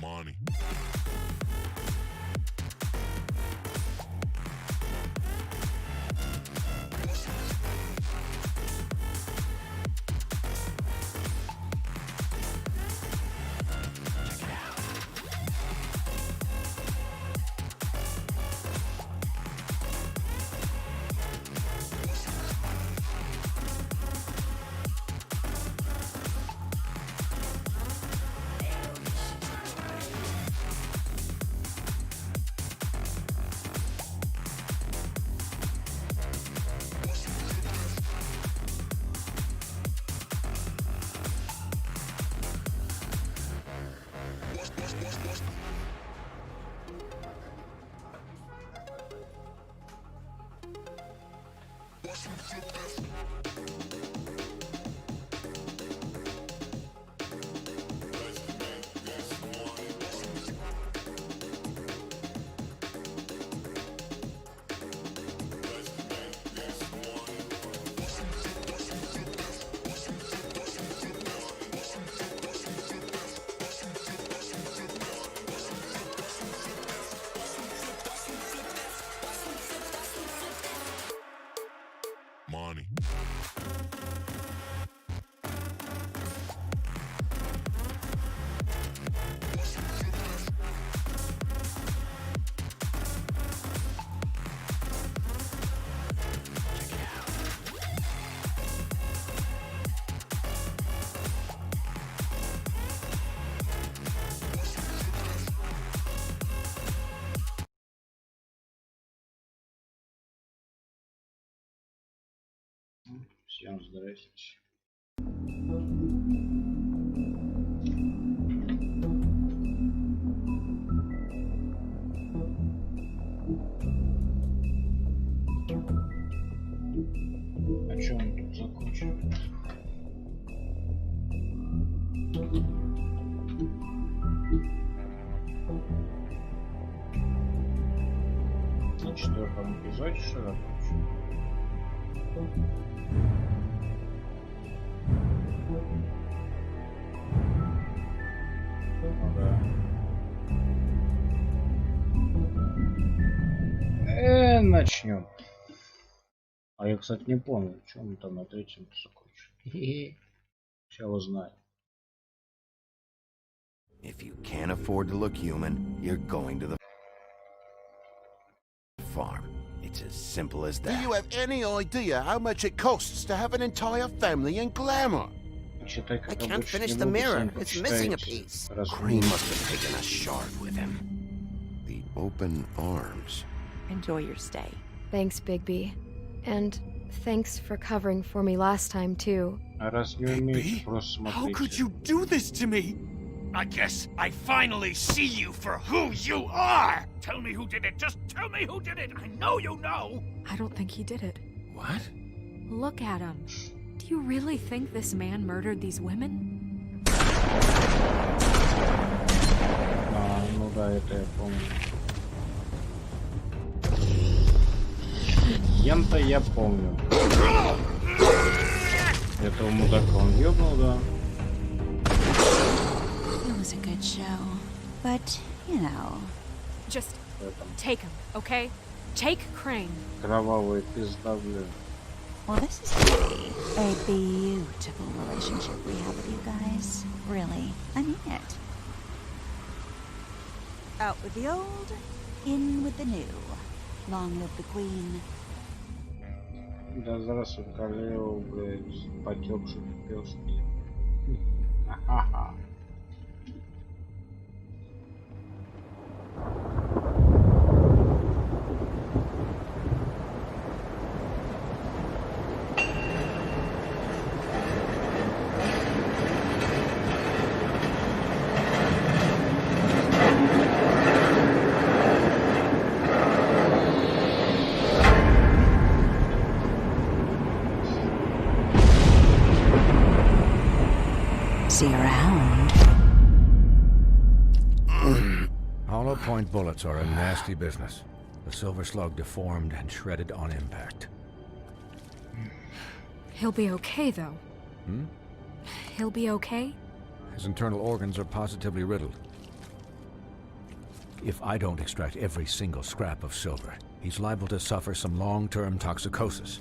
Money. Money. Всем здрасте. А чё мы тут закончили? На четвертом эпизоде что закончили? Ну да. Начнем. А я, кстати, не помню, что мы там на третьем закончили. Сейчас узнаем. If you can't afford to look human, you're going to the farm. It's as simple as that. Do you have any idea how much it costs to have an entire family in Glamour? Читай, I как can't обычно, finish не the буду, mirror. сами It's missing a почитаете. piece. Crane must have taken a shard with him. The open arms. Enjoy your stay. Thanks, Bigby. And thanks for covering for me last time, too. А раз не умеете, просто How could смотрите. you do this to me? I guess I finally see you for who you are! Tell me who did it! Just tell me who did it! I know you know! I don't think he did it. What? Look at him. Do you really think this man murdered these women? А, ну да, это я помню. Ем-то я помню. Этого мудака он ёбнул, да. It was a good show, but, you know. Just Этом take him, okay? Take Crane. кровавый пизда, блин. Well, this is really a beautiful relationship we have with you guys. Really, I mean it. Out with the old, in with the new. Long live the queen. Да здравствуй, королева, блядь, потёкший пёски. Ха-ха-ха. See you around. Hollow point bullets are a nasty business. The Silver Slug deformed and shredded on impact. He'll be okay, though. Hmm? He'll be okay? His internal organs are positively riddled. If I don't extract every single scrap of silver, he's liable to suffer some long-term toxicosis.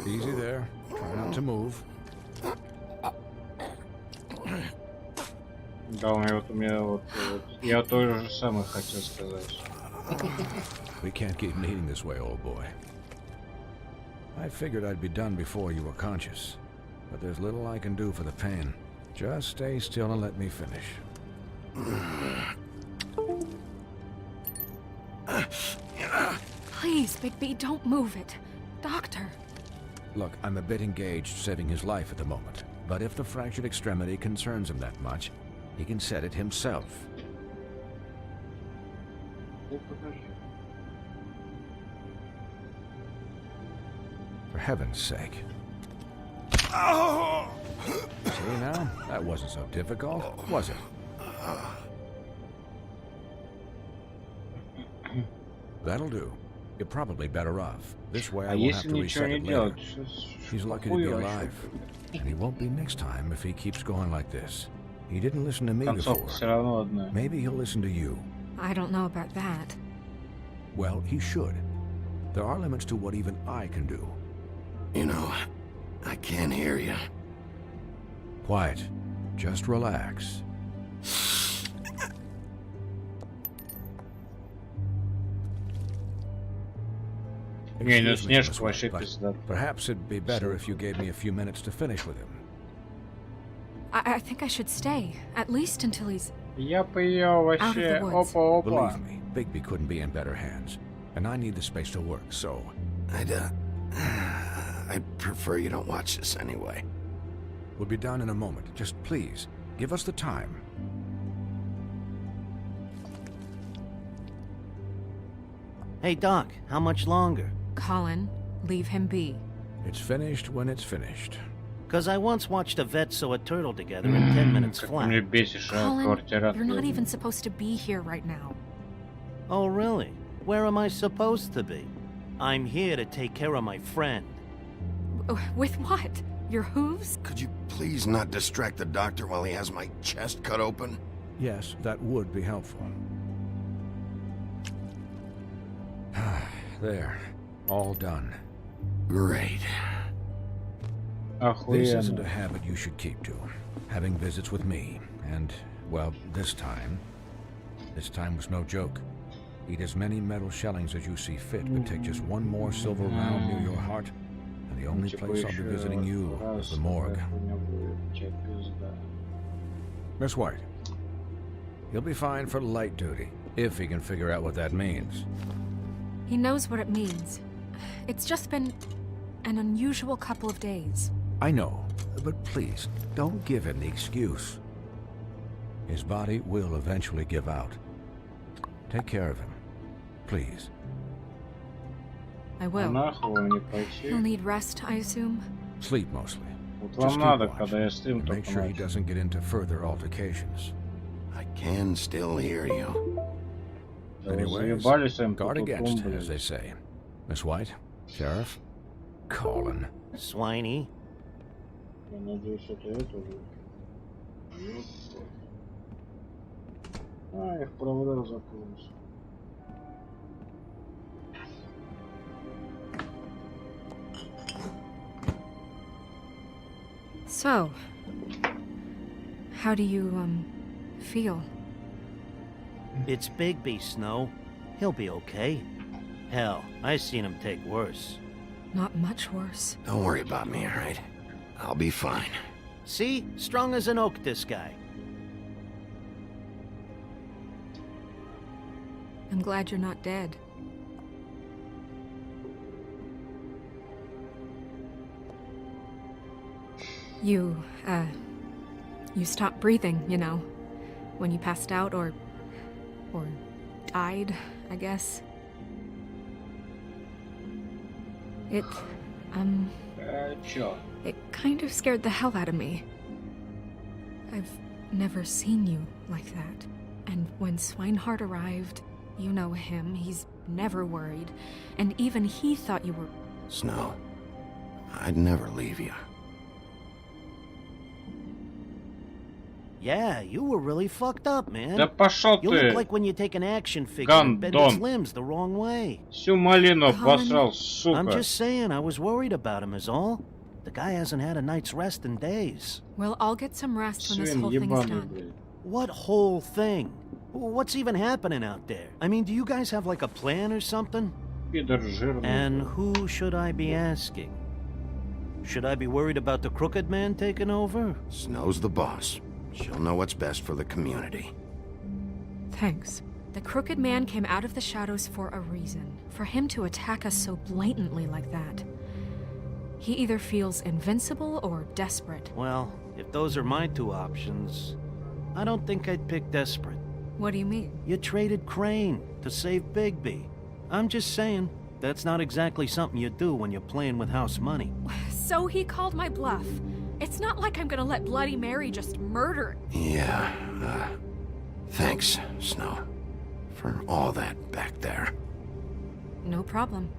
Easy there. Try not to move. Да, у меня вот, я то же самое хотел сказать. We can't keep meeting this way, old boy. I figured I'd be done before you were conscious, but there's little I can do for the pain. Just stay still and let me finish. Please, Bigby, don't move it. Doctor. Look, I'm a bit engaged saving his life at the moment, but if the fractured extremity concerns him that much, he can set it himself. For heaven's sake. See now? That wasn't so difficult, was it? That'll do. You're probably better off. This way I won't have Если to ничего reset не it later. делать, He's lucky to be alive. And he won't be next time if he keeps going like this. He didn't listen to me концовка все before. равно одна. Maybe he'll listen to you. I don't know about that. Well, he should. There are limits to what even I can do. You know, I can't hear you. Quiet. Just relax. Не, ну Excuse me, Снежка Miss вообще White, but пизда. perhaps it'd be better if you gave me a few minutes to finish with him. I think I should stay, at least until he's... Я поел вообще. woods. Опа, опа. Believe me, Bigby couldn't be in better hands. And I need the space to work, so... I'd prefer you don't watch this anyway. We'll be done in a moment. Just please, give us the time. Hey, Doc, how much longer? Colin, leave him be. It's finished when it's finished. Because I once watched a vet sew a turtle together in 10 minutes Как flat. ты мне бесишь, а, Colin, квартират. you're not even supposed to be here right now. Oh, really? Where am I supposed to be? I'm here to take care of my friend. With what? Your hooves? Could you please not distract the doctor while he has my chest cut open? Yes, that would be helpful. There. All done. Great. This isn't a Охуенно. habit you should keep to. Having visits with me. And, well, this time was no joke. Eat as many metal shellings as you see fit, but take just one more silver round near your heart, and the only Типа place I'll be еще visiting you раз is the morgue. такая хуйня будет, чё пизда. Miss White, he'll be fine for light duty, if he can figure out what that means. He knows what it means. It's just been an unusual couple of days. I know, but please, don't give him the excuse. His body will eventually give out. Take care of him, please. I А will. нахуй мне пойти? He'll need rest, I assume. Sleep mostly. Вот Just вам keep надо, watch, когда я стрим and только make sure he начал. doesn't get into further altercations. I can still hear you. Да вы Anyways, заебали своим guard against, тупотум, as they блядь. say. Miss White, Sheriff, Colin. Swiney. Я надеюсь, это будет. Ёпта. А, их провода запутались. So, how do you, feel? It's Bigby, Snow. He'll be okay. Hell, I seen him take worse. Not much worse. Don't worry about me, all right? I'll be fine. See? Strong as an oak, this guy. I'm glad you're not dead. You stopped breathing, you know, when you passed out or died, I guess. It Чё? It kind of scared the hell out of me. I've never seen you like that. And when Swinehart arrived, you know him, he's never worried. And even he thought you were... Snow, I'd never leave you. Yeah, you were really fucked up, man. Да пошел You look ты! like when you take an action figure and bend its Гандон. limbs the wrong way. Всю малину Colin, обосрал, I'm сука. just saying, I was worried about him is all. The guy hasn't had a night's rest in days. We'll all get some rest when this Свин whole thing is ебаный, done. блядь. What whole thing? What's even happening out there? I mean, do you guys have like a plan or something? Пидор жирный. And who should I be asking? Should I be worried about the Crooked Man taking over? Snow's the boss. She'll know what's best for the community. Thanks. The Crooked Man came out of the shadows for a reason. For him to attack us so blatantly like that. He either feels invincible or desperate. Well, if those are my two options, I don't think I'd pick desperate. What do you mean? You traded Crane to save Bigby. I'm just saying, that's not exactly something you do when you're playing with house money. So he called my bluff. It's not like I'm gonna let Bloody Mary just murder. Yeah, thanks, Snow, for all that back there. No problem.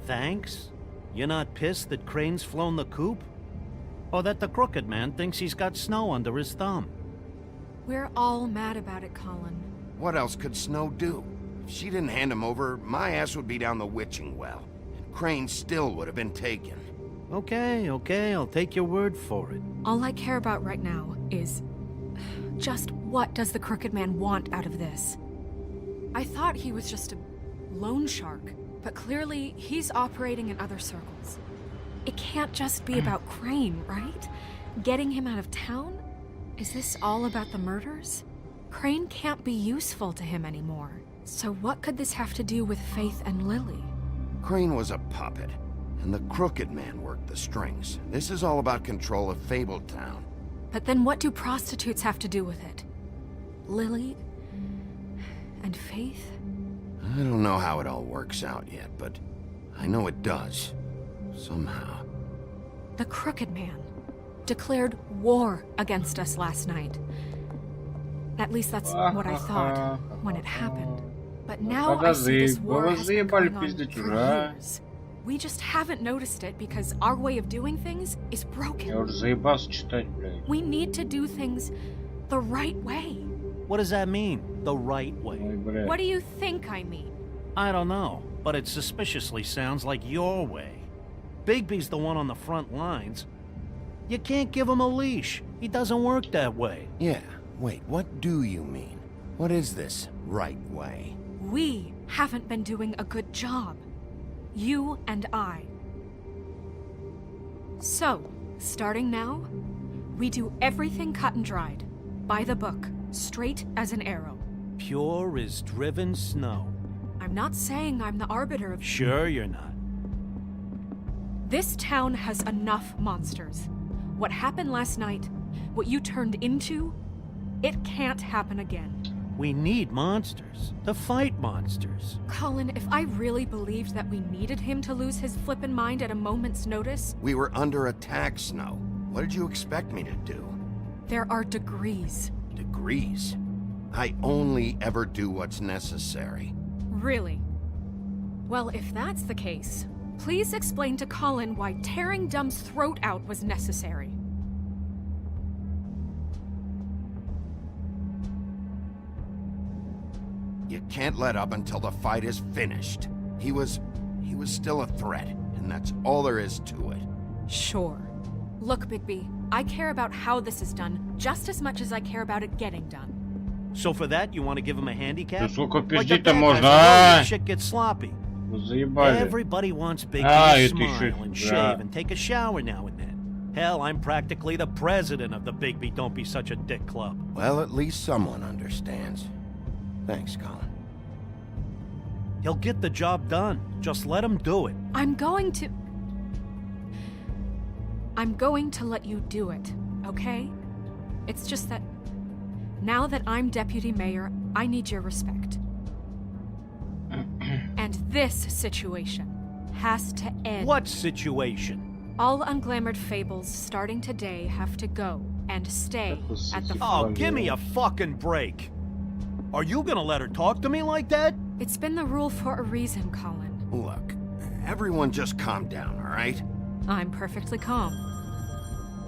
Thanks? You're not pissed that Crane's flown the coop? Or that the Crooked Man thinks he's got Snow under his thumb? We're all mad about it, Colin. What else could Snow do? If she didn't hand him over, my ass would be down the witching well. And Crane still would have been taken. Okay, I'll take your word for it. All I care about right now is just what does the Crooked Man want out of this? I thought he was just a loan shark, but clearly he's operating in other circles. It can't just be about Crane, right? Getting him out of town? Is this all about the murders? Crane can't be useful to him anymore. So what could this have to do with Faith and Lily? Crane was a puppet, and the Crooked Man worked the strings. This is all about control of Fabletown. But then what do prostitutes have to do with it? Lily? And Faith? I don't know how it all works out yet, but I know it does. Somehow. The Crooked Man declared war against us last night. At least that's what I thought when it happened. But now I see this war has been going on for years. We just haven't noticed it because our way of doing things is Я broken. уже заебался читать, блядь. We need to do things the right way. What does that mean, the right way? Ой, блядь. What do you think I mean? I don't know, but it suspiciously sounds like your way. Bigby's the one on the front lines. You can't give him a leash. He doesn't work that way. Yeah, wait, what do you mean? What is this right way? We haven't been doing a good job. You and I. So, starting now, we do everything cut and dried. By the book, straight as an arrow. Pure as driven snow. I'm not saying I'm the arbiter of... Sure you're not. This town has enough monsters. What happened last night, what you turned into, it can't happen again. We need monsters. To fight monsters. Colin, if I really believed that we needed him to lose his flippin' mind at a moment's notice, We were under attack, Snow. What did you expect me to do? there are degrees. Degrees. I only ever do what's necessary. Really? Well, if that's the case, please explain to Colin why tearing Dumb's throat out was necessary. You can't let up until the fight is finished. He was still a threat, and that's all there is to it. Sure. Look, Bigby, I care about how this is done just as much as I care about it getting done. So for that, you want to give him a handicap? Да сколько Like a пиздить-то bad можно, guy, а? shit gets sloppy. Вы заебали. Everybody wants Bigby Ah, to это smile еще- and да. shave and take a shower now and then. Hell, I'm practically the president of the Bigby Don't Be Such a Dick Club. Well, at least someone understands. Thanks, Colin. He'll get the job done. Just let him do it. I'm going to let you do it, okay? It's just that now that I'm deputy mayor, I need your respect. And this situation has to end. What situation? All unglamored fables starting today have to go and stay at the Oh, give me a fucking break. Are you gonna let her talk to me like that? It's been the rule for a reason, Colin. Look, everyone just calm down, all right? I'm perfectly calm.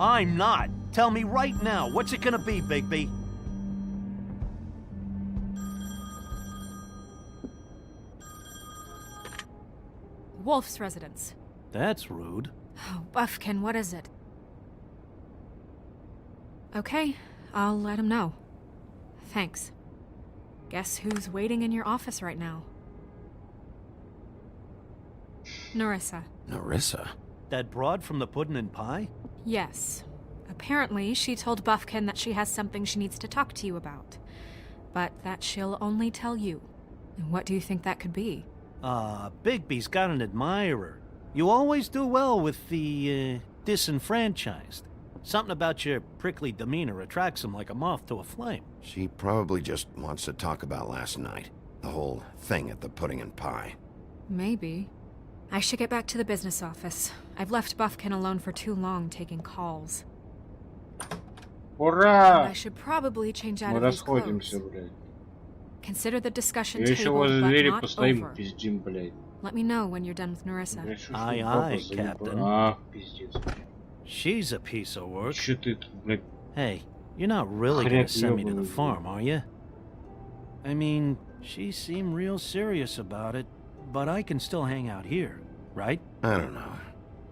I'm not. Tell me right now, what's it gonna be, Bigby? Wolf's residence. That's rude. Oh, Buffkin, what is it? Okay, I'll let him know. Thanks. Guess who's waiting in your office right now? Nerissa. Nerissa? That broad from the puddin' and pie? Yes. Apparently, she told Buffkin that she has something she needs to talk to you about. But that she'll only tell you. And what do you think that could be? Bigby's got an admirer. You always do well with the, disenfranchised. Something about your prickly demeanor attracts him like a moth to a flame. She probably just wants to talk about last night. The whole thing at the pudding and pie. Maybe. I should get back to the business office. I've left Buffkin alone for too long taking calls. Ура! I should probably change out Мы of these clothes. расходимся, блядь. Consider the discussion Я еще tabled, возле but двери not постоим, over. пиздим, блядь. Let me know when you're done with Nerissa. Блядь, что ж Aye, ты, папа, aye, заебал? Captain. А, пиздец, блядь. She's a piece of work. Че ты тут, блядь? Hey, you're not really Хрен gonna send me to the ёбаный. farm, are you? I mean, she seemed real serious about it, but I can still hang out here, right? I don't know.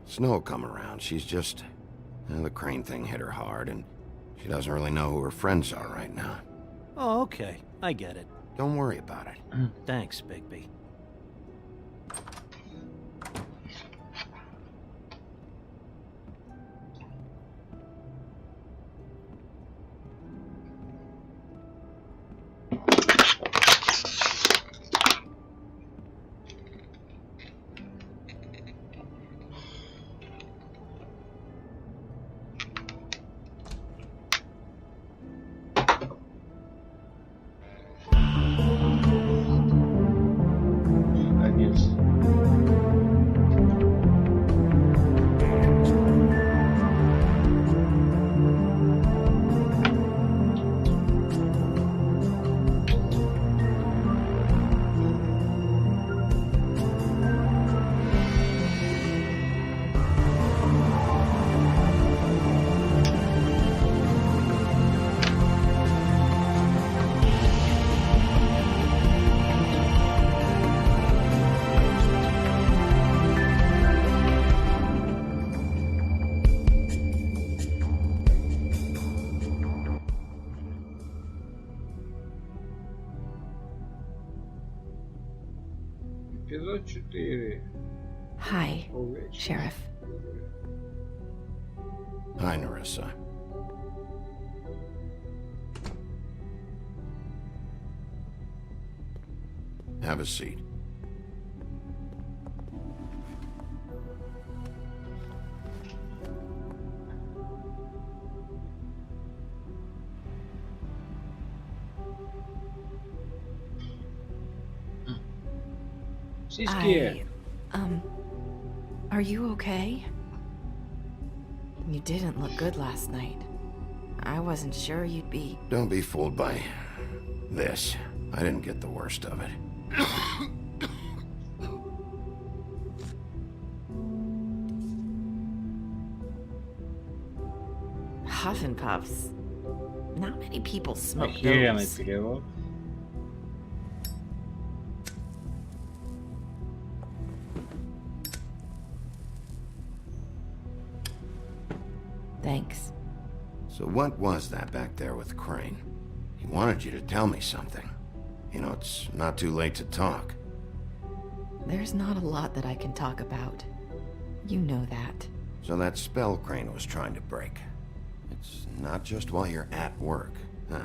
Snow will come around. She's just... the Crane thing hit her hard, and she doesn't really know who her friends are right now. Oh, okay. I get it. Don't worry about it. Thanks, Bigby. Конец. Эпизод 4. Hi, Увечный. Sheriff. Hi, Nerissa. Have a seat. Сиськи. Are you okay? You didn't look good last night. I wasn't sure you'd be. Don't be fooled by this. I didn't get the worst of it. Huff and puffs. Not many people smoke Охеренный those. перевод. Thanks. So what was that back there with Crane? He wanted you to tell me something. You know, it's not too late to talk. There's not a lot that I can talk about. You know that. So that spell Crane was trying to break. It's not just while you're at work, huh?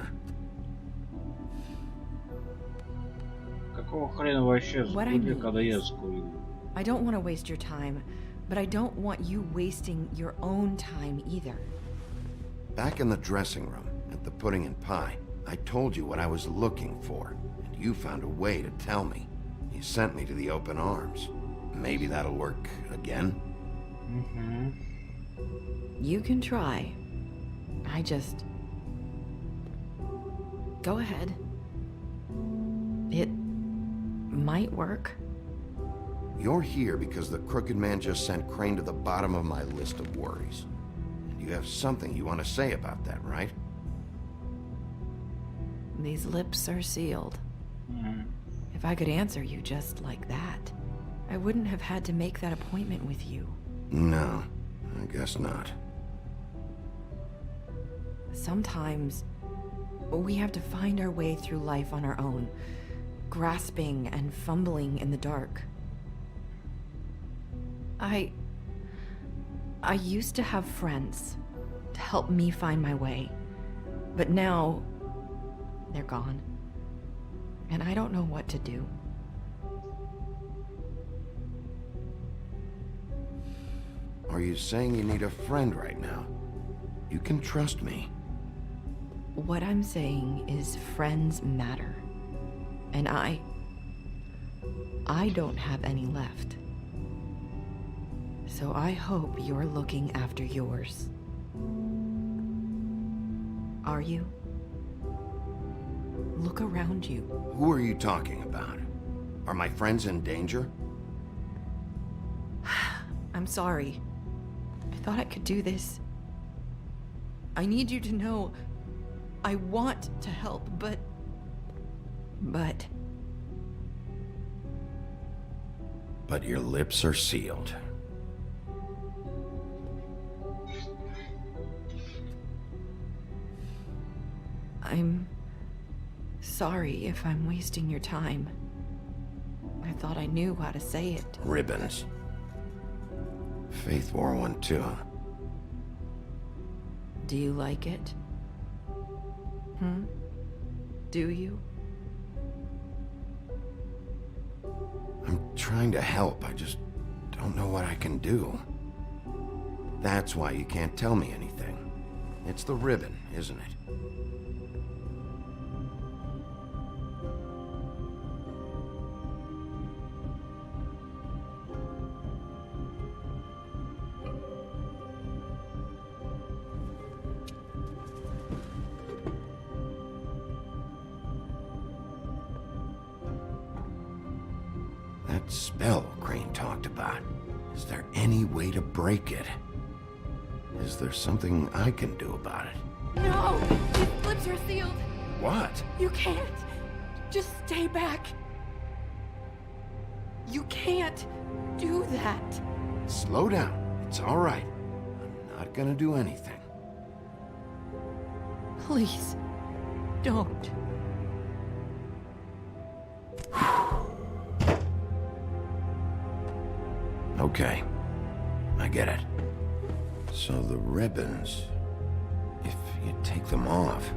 Какого хрена вообще What I закурил, mean когда я is- закурил? I don't want to waste your time, but I don't want you wasting your own time either. Back in the dressing room, at the pudding and pie, I told you what I was looking for, and you found a way to tell me. You sent me to the open arms. Maybe that'll work again? You can try. I just... Go ahead. It might work. You're here because the Crooked Man just sent Crane to the bottom of my list of worries. And you have something you want to say about that, right? These lips are sealed. If I could answer you just like that, I wouldn't have had to make that appointment with you. No, I guess not. Sometimes we have to find our way through life on our own, grasping and fumbling in the dark. I used to have friends to help me find my way, but now they're gone, and I don't know what to do. Are you saying you need a friend right now? You can trust me. What I'm saying is friends matter. And I don't have any left. So I hope you're looking after yours. Are you? Look around you. Who are you talking about? Are my friends in danger? I'm sorry. I thought I could do this. I need you to know I want to help, but... But your lips are sealed. I'm sorry if I'm wasting your time. I thought I knew how to say it. Ribbons. Faith wore one too. Do you like it? Do you? I'm trying to help, I just don't know what I can do. That's why you can't tell me anything. It's the ribbon, isn't it? That spell Crane talked about. Is there any way to break it? Is there something I can do about it? No! These lips are sealed! What? You can't! Just stay back! You can't do that! Slow down. It's all right. I'm not gonna do anything. Please, don't. Okay. I get it. So the ribbons, if you take them off...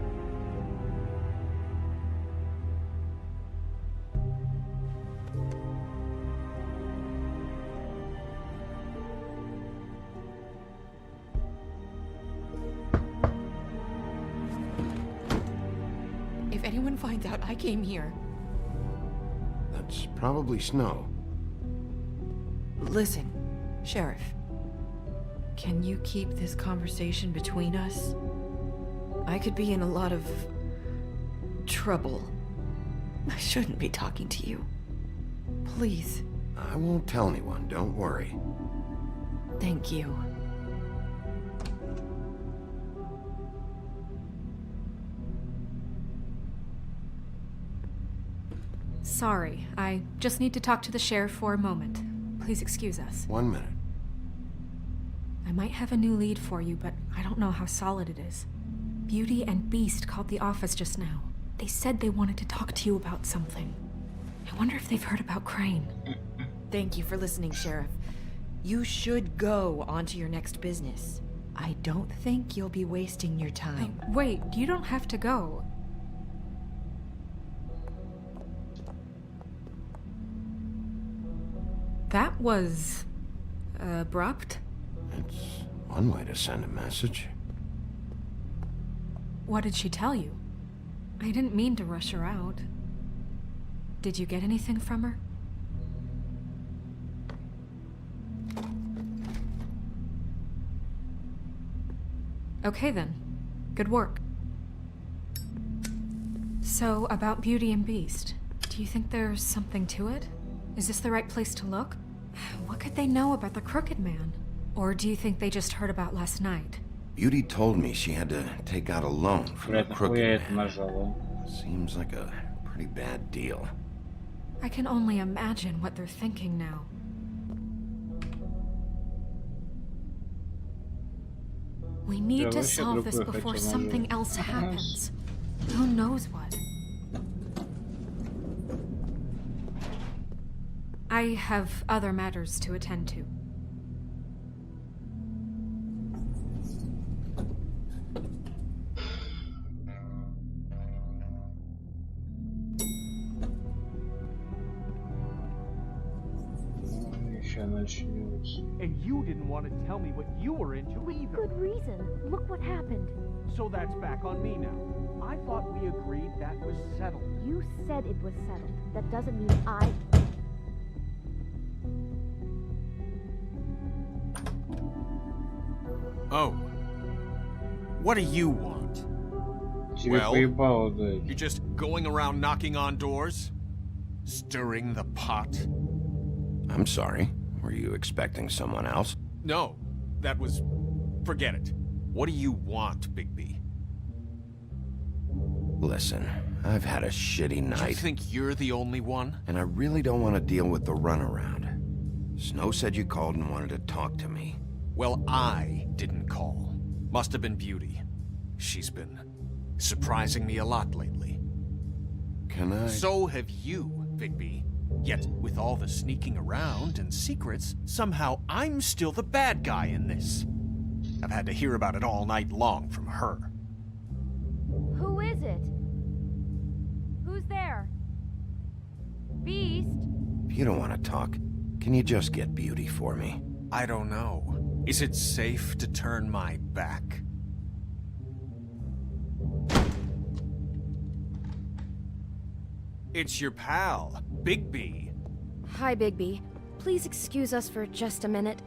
If anyone finds out I came here... That's probably Snow. Listen, Sheriff. Can you keep this conversation between us? I could be in a lot of... trouble. I shouldn't be talking to you. Please. I won't tell anyone, don't worry. Thank you. Sorry, I just need to talk to the sheriff for a moment. Please excuse us. 1 minute. I might have a new lead for you, but I don't know how solid it is. Beauty and Beast called the office just now. They said they wanted to talk to you about something. I wonder if they've heard about Crane. Thank you for listening, Sheriff. You should go on to your next business. I don't think you'll be wasting your time. Wait, you don't have to go. That was... abrupt? It's one way to send a message. What did she tell you? I didn't mean to rush her out. Did you get anything from her? Okay then. Good work. So, about Beauty and Beast, do you think there's something to it? Is this the right place to look? What could they know about the Crooked Man? Or do you think they just heard about last night? Beauty told me she had to take out a loan from the Блядь, нахуя Crooked это Man. нажала? Seems like a pretty bad deal. I can only imagine what they're thinking now. We need to вообще solve this другой before хотел something назвать. else happens. Who knows what? I have other matters to attend to. Еще начнется. And you didn't want to tell me what you were into either. Good reason. Look what happened. So that's back on me now. I thought we agreed that was settled. You said it was settled. That doesn't mean I... Oh. What do you want? Тебе поебало, да. You're just going around knocking on doors? Stirring the pot? I'm sorry. Were you expecting someone else? No. That was... Forget it. What do you want, Bigby? Listen, I've had a shitty Do you night, think you're the only one? and I really don't want to deal with the runaround. Snow said you called and wanted to talk to me. Well, I didn't call. Must have been Beauty. She's been surprising me a lot lately. Can I... So have you, Bigby. Yet, with all the sneaking around and secrets, somehow I'm still the bad guy in this. I've had to hear about it all night long from her. Who is it? Who's there? Beast? If you don't want to talk, can you just get Beauty for me? I don't know. Is it safe to turn my back? It's your pal, Bigby. Hi, Bigby. Please excuse us for just a minute.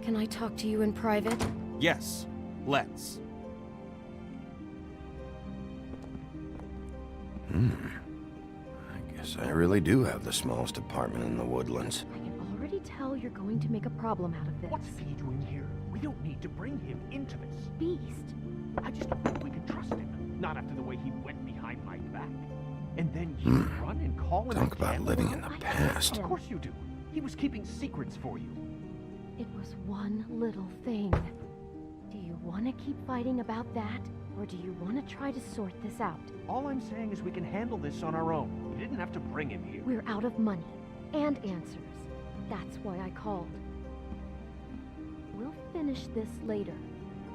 Can I talk to you in private? Yes, let's. I guess I really do have the smallest apartment in the Woodlands. I can already tell you're going to make a problem out of this. What's he doing here? We don't need to bring him into this. Beast? I just don't think we can trust him. Not after the way he went behind my back. And then you run and call him Talk a about gambler? living in the past. Of course you do. He was keeping secrets for you. It was one little thing. Do you want to keep fighting about that? Or do you want to try to sort this out? All I'm saying is we can handle this on our own. You didn't have to bring him here. We're out of money and answers. That's why I called. We'll finish this later,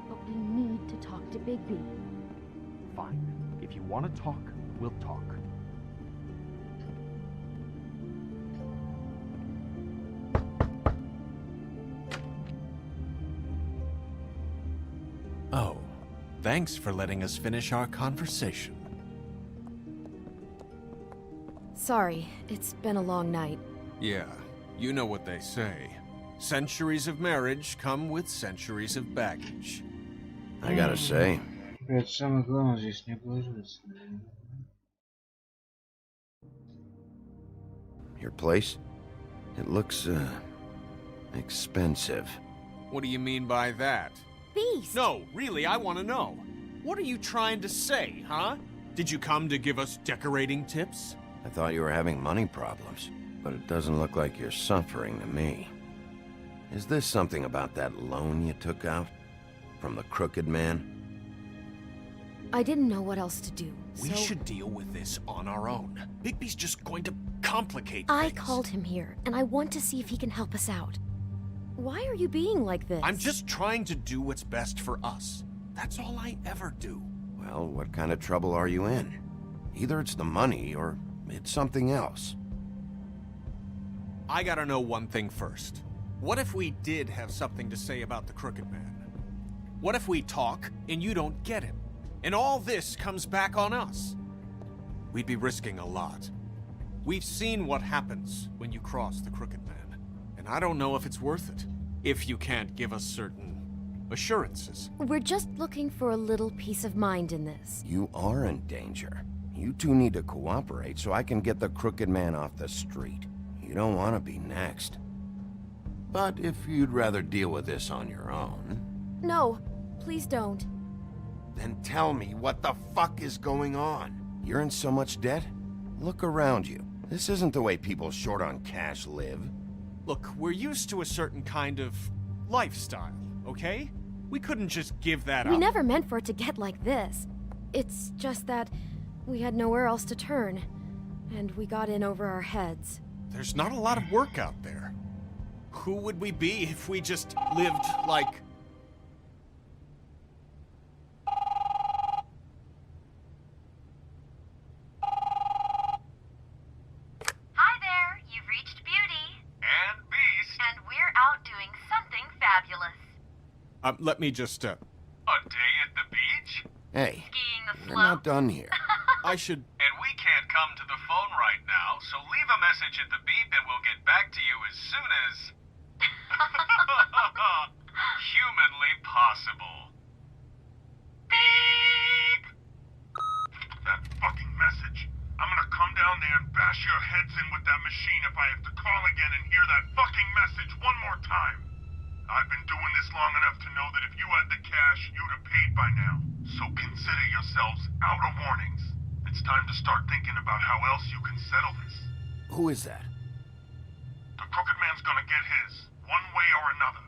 but we need to talk to Bigby. Fine. If you want to talk, we'll talk. Oh, thanks for letting us finish our conversation. Sorry, it's been a long night. Yeah, you know what they say. Centuries of marriage come with centuries of baggage. I gotta say, Это самое главное здесь не обложиться. your place? It looks, expensive. What do you mean by that? Beast! No, really, I want to know. What are you trying to say, huh? Did you come to give us decorating tips? I thought you were having money problems, but it doesn't look like you're suffering to me. Is this something about that loan you took out? From the Crooked Man? I didn't know what else to do, We so should deal with this on our own. Bigby's just going to complicate I things. called him here, and I want to see if he can help us out. Why are you being like this? I'm just trying to do what's best for us. That's all I ever do. Well, what kind of trouble are you in? Either it's the money, or it's something else. I gotta know one thing first. What if we did have something to say about the Crooked Man? What if we talk and you don't get him? And all this comes back on us? We'd be risking a lot. We've seen what happens when you cross the Crooked Man. And I don't know if it's worth it. If you can't give us certain assurances. We're just looking for a little peace of mind in this. You are in danger. You two need to cooperate so I can get the Crooked Man off the street. You don't want to be next. But if you'd rather deal with this on your own... No, please don't. Then tell me what the fuck is going on. You're in so much debt? Look around you. This isn't the way people short on cash live. Look, we're used to a certain kind of lifestyle, okay? We couldn't just give that We up. never meant for it to get like this. It's just that we had nowhere else to turn, and we got in over our heads. There's not a lot of work out there. Who would we be if we just lived like... Hi there, you've reached Beauty. And Beast. And we're out doing something fabulous. let me just, A day at the beach? Hey, Skiing the we're not done here. I should... And we can't come to the phone right now, so leave a message at the beep and we'll get back to you as soon as... humanly possible. Beep! That fucking message. I'm gonna come down there and bash your heads in with that machine if I have to call again and hear that fucking message one more time. I've been doing this long enough to know that if you had the cash, you'd have paid by now. So consider yourselves out of warnings. It's time to start thinking about how else you can settle this. Who is that? The Crooked Man's gonna get his, one way or another.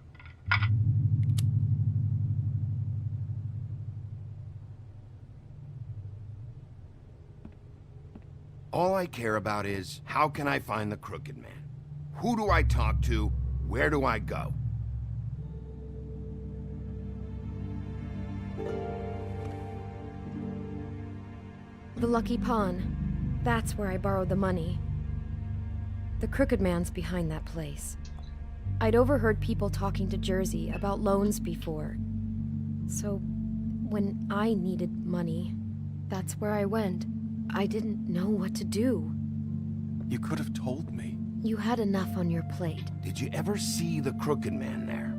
All I care about is, how can I find the Crooked Man? Who do I talk to? Where do I go? The Lucky Pawn. That's where I borrowed the money. The Crooked Man's behind that place. I'd overheard people talking to Jersey about loans before. So, when I needed money, that's where I went. I didn't know what to do. You could have told me. You had enough on your plate. Did you ever see the Crooked Man there?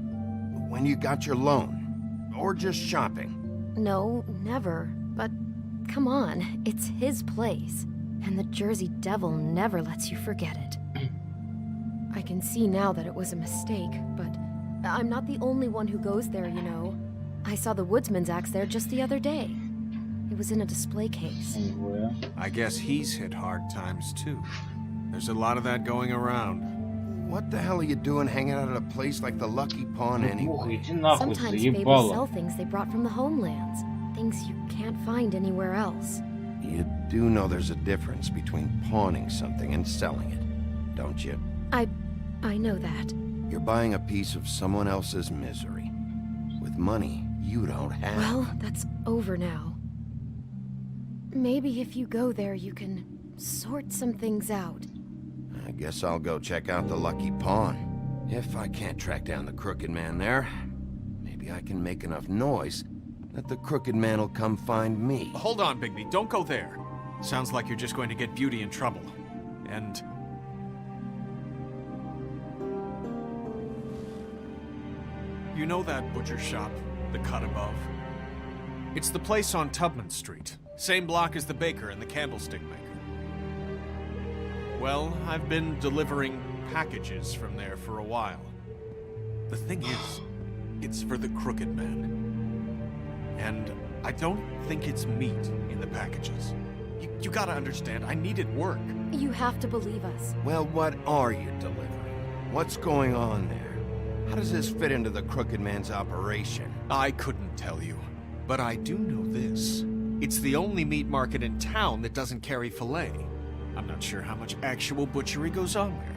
When you got your loan? Or just shopping? No, never. But come on, it's his place. And the Jersey Devil never lets you forget it. I can see now that it was a mistake, but I'm not the only one who goes there, you know. I saw the Woodsman's axe there just the other day. It was in a display case. I guess he's hit hard times too. There's a lot of that going around. What the hell are you doing hanging out at a place like the Lucky Pawn anyway? Sometimes fables sell things they brought from the homelands. Things you can't find anywhere else. You do know there's a difference between pawning something and selling it, don't you? I know that. You're buying a piece of someone else's misery. With money you don't have. Well, that's over now. Maybe if you go there, you can sort some things out. I guess I'll go check out the Lucky Pawn. If I can't track down the Crooked Man there, maybe I can make enough noise that the Crooked Man will come find me. Hold on, Bigby. Don't go there. Sounds like you're just going to get Beauty in trouble. And... you know that butcher shop, the cut above? It's the place on Tubman Street. Same block as the baker and the candlestick maker. Well, I've been delivering packages from there for a while. The thing is, it's for the Crooked Man. And I don't think it's meat in the packages. You gotta understand, I needed work. You have to believe us. Well, what are you delivering? What's going on there? How does this fit into the Crooked Man's operation? I couldn't tell you, but I do know this. It's the only meat market in town that doesn't carry filet. I'm not sure how much actual butchery goes on there.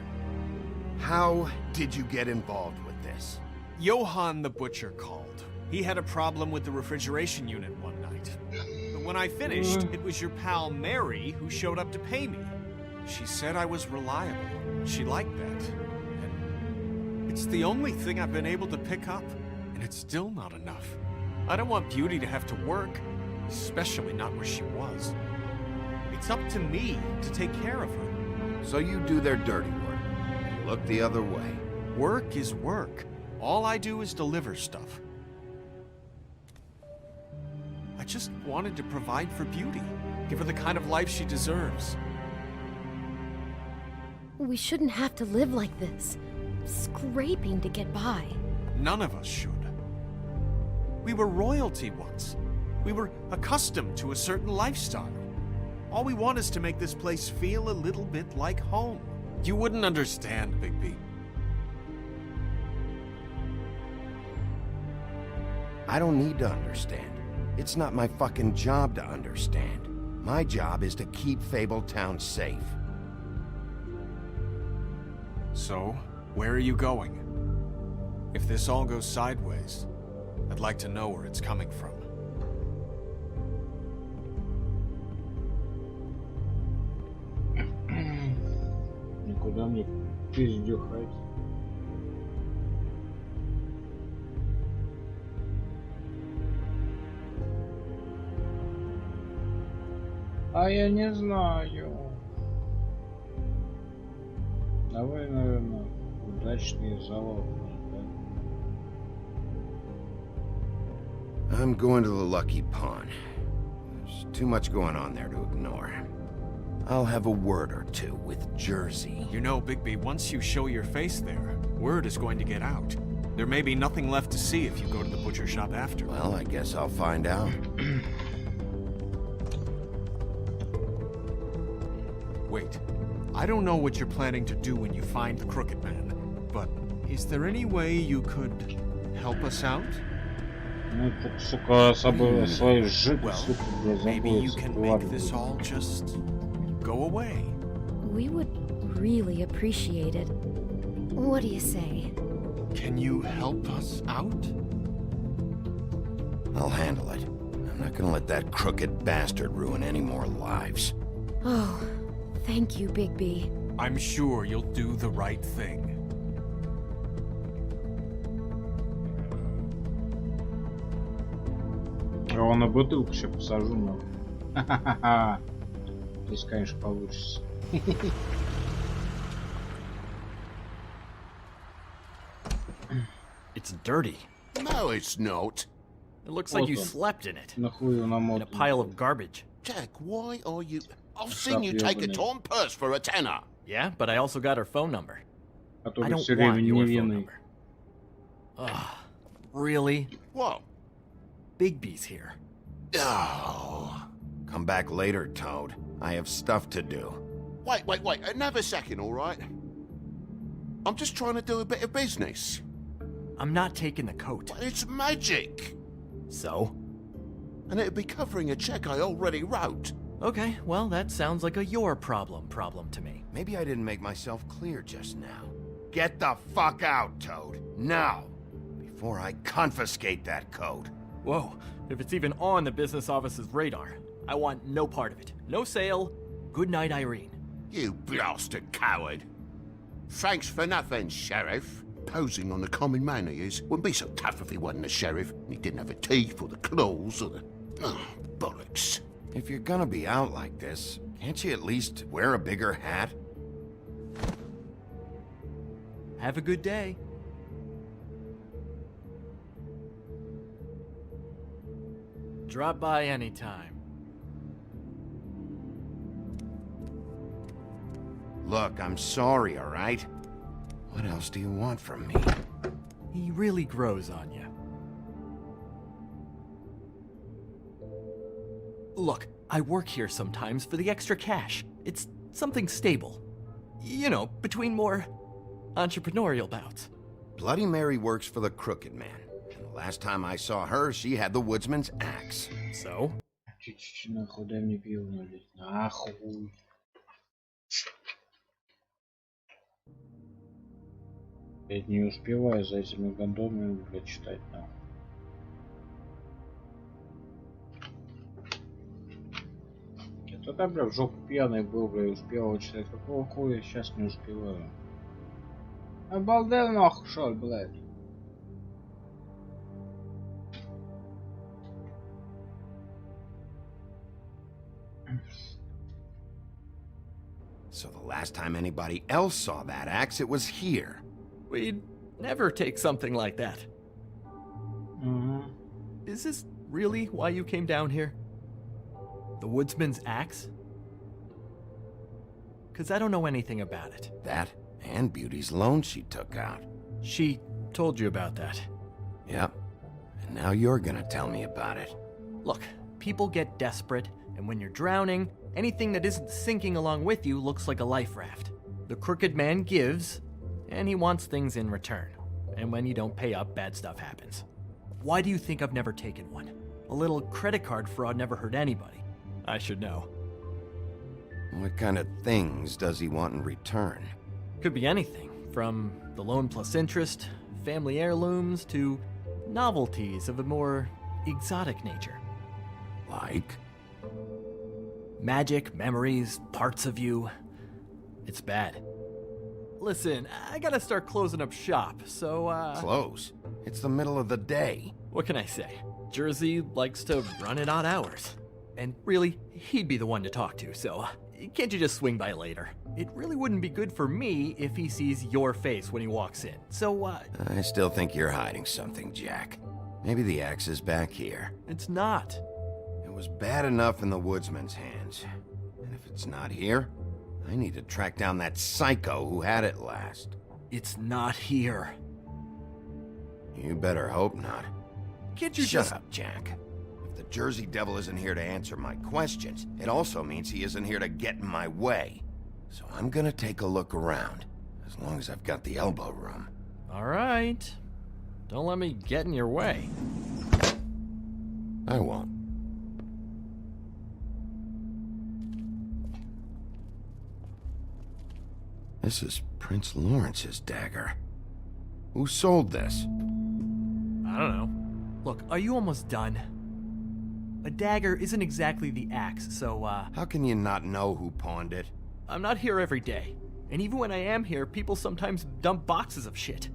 How did you get involved with this? Johann the butcher called. He had a problem with the refrigeration unit one night. But when I finished, it was your pal Mary who showed up to pay me. She said I was reliable. She liked that. And it's the only thing I've been able to pick up, and it's still not enough. I don't want Beauty to have to work, especially not where she was. It's up to me to take care of her. So you do their dirty work. You look the other way. Work is work. All I do is deliver stuff. I just wanted to provide for Beauty. Give her the kind of life she deserves. We shouldn't have to live like this. Scraping to get by. None of us should. We were royalty once. We were accustomed to a certain lifestyle. All we want is to make this place feel a little bit like home. You wouldn't understand, Bigby. I don't need to understand. It's not my fucking job to understand. My job is to keep Fabletown safe. So, where are you going? If this all goes sideways, I'd like to know where it's coming from. Никуда мне пиздюхать. А я не знаю. Давай, наверное, удачный залог. I'm going to the Lucky Pawn. There's too much going on there to ignore. I'll have a word or two with Jersey. You know, Bigby, once you show your face there, word is going to get out. There may be nothing left to see if you go to the butcher shop after. Well, I guess I'll find out. Wait, I don't know what you're planning to do when you find the Crooked Man, but is there any way you could help us out? Ну, так, сука, свои жопы, Well, сука, блядь, maybe you заботиться, can make this all just go away. We would really appreciate it. What do you say? Can you help us out? I'll handle it. I'm not gonna let that crooked bastard ruin any more lives. Oh, thank you, Bigby. I'm sure you'll do the right thing. Я его на бутылку еще посажу, но... Ха-ха-ха. Здесь, конечно, получится. It's dirty. No, it's not. It looks like you slept in it. Нахуй In a pile of garbage. Jack, why are you... I've seen you take a torn purse for a tenner. Yeah, but I also got her phone number. I Который don't все время want your phone невинный. number. Ugh. Really? What? Bigby's here. Oh. Come back later, Toad. I have stuff to do. Wait, another second, all right? I'm just trying to do a bit of business. I'm not taking the coat. But it's magic. So? And it'd be covering a check I already wrote. Okay, well, that sounds like a your problem to me. Maybe I didn't make myself clear just now. Get the fuck out, Toad. Now. Before I confiscate that code. Whoa, if it's even on the business office's radar, I want no part of it. No sale. Good night, Irene. You blasted coward. Thanks for nothing, Sheriff. Posing on the common man he is wouldn't be so tough if he wasn't a sheriff and he didn't have the teeth or the claws or the... Oh, bollocks. If you're gonna be out like this, can't you at least wear a bigger hat? Have a good day. Drop by anytime. Look, I'm sorry, all right? What else do you want from me? He really grows on you. Look, I work here sometimes for the extra cash. It's something stable. You know, between more entrepreneurial bouts. Bloody Mary works for the Crooked Man. And the last time I saw her, she had the woodsman's axe. So? Нахуй, дай мне пиво налить. Нахуй. Я не успеваю за этими гондонами, блядь, читать, нахуй. Я тогда, бля, в жопу пьяный был, бля, успел читать. Какого хуя сейчас не успеваю? Обалдел нахуй, шо, блядь. So the last time anybody else saw that axe, it was here. We'd never take something like that. Mm-hmm. Is this really why you came down here? The woodsman's axe? 'Cause I don't know anything about it. That and Beauty's loan she took out. She told you about that. Yep. And now you're gonna tell me about it. Look, people get desperate, and when you're drowning, anything that isn't sinking along with you looks like a life raft. The Crooked Man gives, and he wants things in return. And when you don't pay up, bad stuff happens. Why do you think I've never taken one? A little credit card fraud never hurt anybody. I should know. What kind of things does he want in return? Could be anything, from the loan plus interest, family heirlooms, to novelties of a more exotic nature. Like? Magic, memories, parts of you. It's bad. Listen, I gotta start closing up shop, so, Close? It's the middle of the day. What can I say? Jersey likes to run at odd hours. And really, he'd be the one to talk to, so can't you just swing by later? It really wouldn't be good for me if he sees your face when he walks in, so, I still think you're hiding something, Jack. Maybe the axe is back here. It's not. It was bad enough in the woodsman's hands. And if it's not here, I need to track down that psycho who had it last. It's not here. You better hope not. Can't you Shut just... up, Jack. If the Jersey Devil isn't here to answer my questions, it also means he isn't here to get in my way. So I'm gonna take a look around, as long as I've got the elbow room. All right. Don't let me get in your way. I won't. This is Prince Lawrence's dagger. Who sold this? I don't know. Look, are you almost done? A dagger isn't exactly the axe, so, How can you not know who pawned it? I'm not here every day. And even when I am here, people sometimes dump boxes of shit.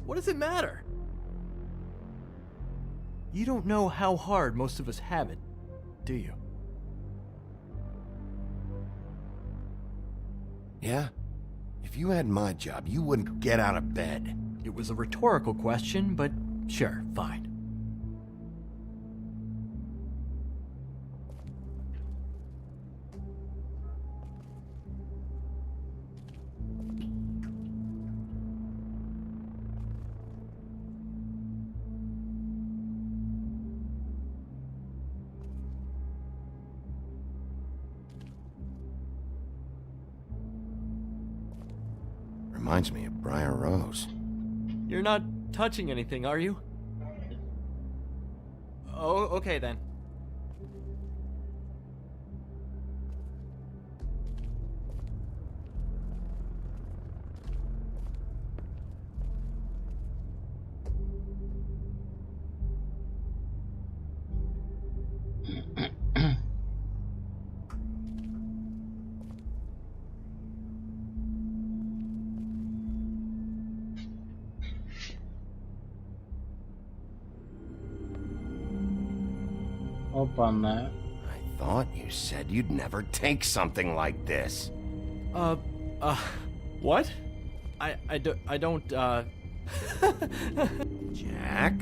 What does it matter? You don't know how hard most of us have it, do you? Yeah? If you had my job, you wouldn't get out of bed. It was a rhetorical question, but sure, fine. Reminds me of Briar Rose. You're not touching anything, are you? Oh, okay then. Опа-на. I thought you said you'd never take something like this. What? I don't, Jack?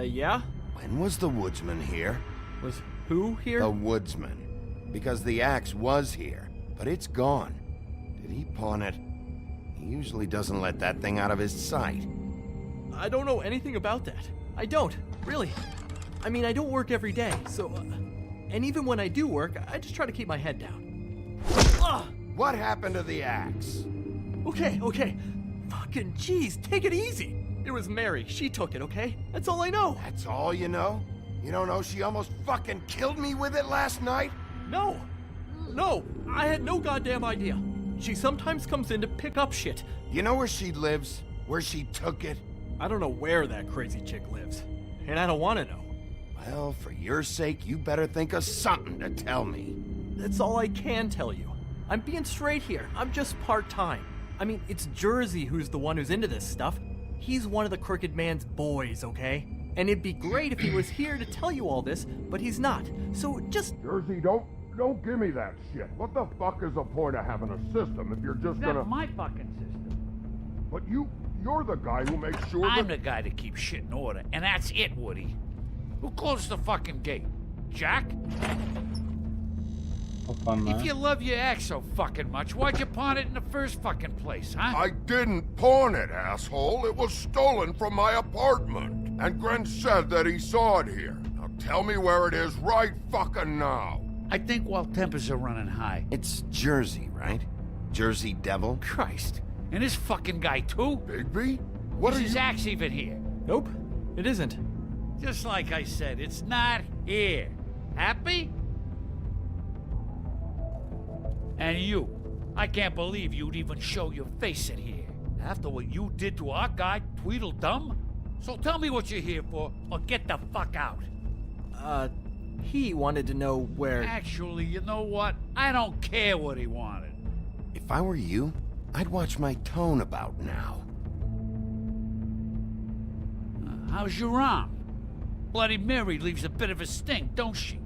Yeah? When was the woodsman here? Was who here? The woodsman. Because the axe was here, but it's gone. Did he pawn it? He usually doesn't let that thing out of his sight. I don't know anything about that. I don't, really. I mean, I don't work every day, so... and even when I do work, I just try to keep my head down. What happened to the axe? Okay. Fucking jeez, take it easy. It was Mary. She took it, okay? That's all I know. That's all you know? You don't know she almost fucking killed me with it last night? No, I had no goddamn idea. She sometimes comes in to pick up shit. You know where she lives? Where she took it? I don't know where that crazy chick lives. And I don't want to know. Well, for your sake, you better think of something to tell me. That's all I can tell you. I'm being straight here. I'm just part-time. I mean, it's Jersey who's the one who's into this stuff. He's one of the Crooked Man's boys, okay? And it'd be great if he was here to tell you all this, but he's not. So just... Jersey, don't give me that shit. What the fuck is the point of having a system if you're just gonna... That's my fucking system. But you're the guy who makes sure I'm the guy that keeps shit in order, and that's it, Woody. Who closed the fucking gate? Jack? Опа-на. If you love your ex so fucking much, why'd you pawn it in the first fucking place, huh? I didn't pawn it, asshole. It was stolen from my apartment. And Gren said that he saw it here. Now tell me where it is right fucking now. I think while tempers are running high. It's Jersey, right? Jersey Devil? Christ. And this fucking guy, too? Bigby? What Is are his you... axe even here? Nope, it isn't. Just like I said, it's not here. Happy? And you, I can't believe you'd even show your face in here. After what you did to our guy, Tweedledum? So tell me what you're here for, or get the fuck out. He wanted to know where... Actually, you know what? I don't care what he wanted. If I were you, I'd watch my tone about now. How's your arm? Bloody Mary leaves a bit of a stink, don't she?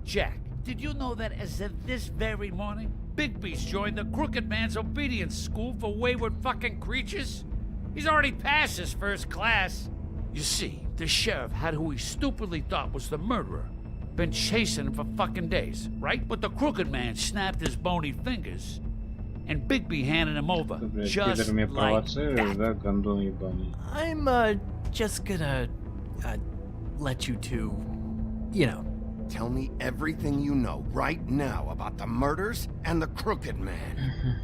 Jack, did you know that as of this very morning, Bigby's joined the Crooked Man's obedience school for wayward fucking creatures? He's already passed his first class. You see, the sheriff had who he stupidly thought was the murderer. Been chasing him for fucking days, right? But the Crooked Man snapped his bony fingers, and Bigby handed him over, just like that. I'm, just gonna, let you two, you know. Tell me everything you know right now about the murders and the Crooked Man.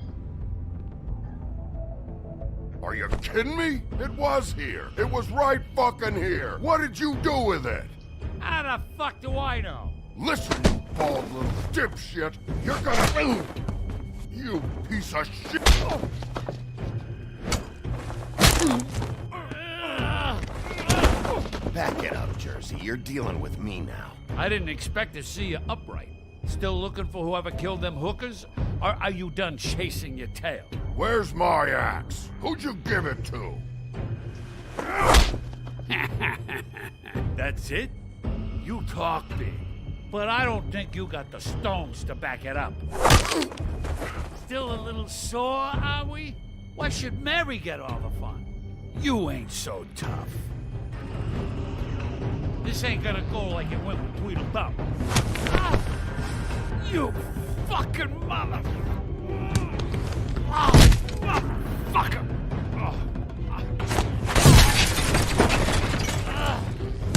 Are you kidding me? It was here. It was right fucking here. What did you do with it? How the fuck do I know? Listen, you bald little dipshit. You're gonna... You piece of shit. Back it up, Jersey. You're dealing with me now. I didn't expect to see you upright. Still looking for whoever killed them hookers? Or are you done chasing your tail? Where's my axe? Who'd you give it to? That's it? You talk big, but I don't think you got the stones to back it up. Still a little sore, are we? Why should Mary get all the fun? You ain't so tough. This ain't gonna go like it went with Tweedledum. Ah! You fucking mother... Oh, motherfucker!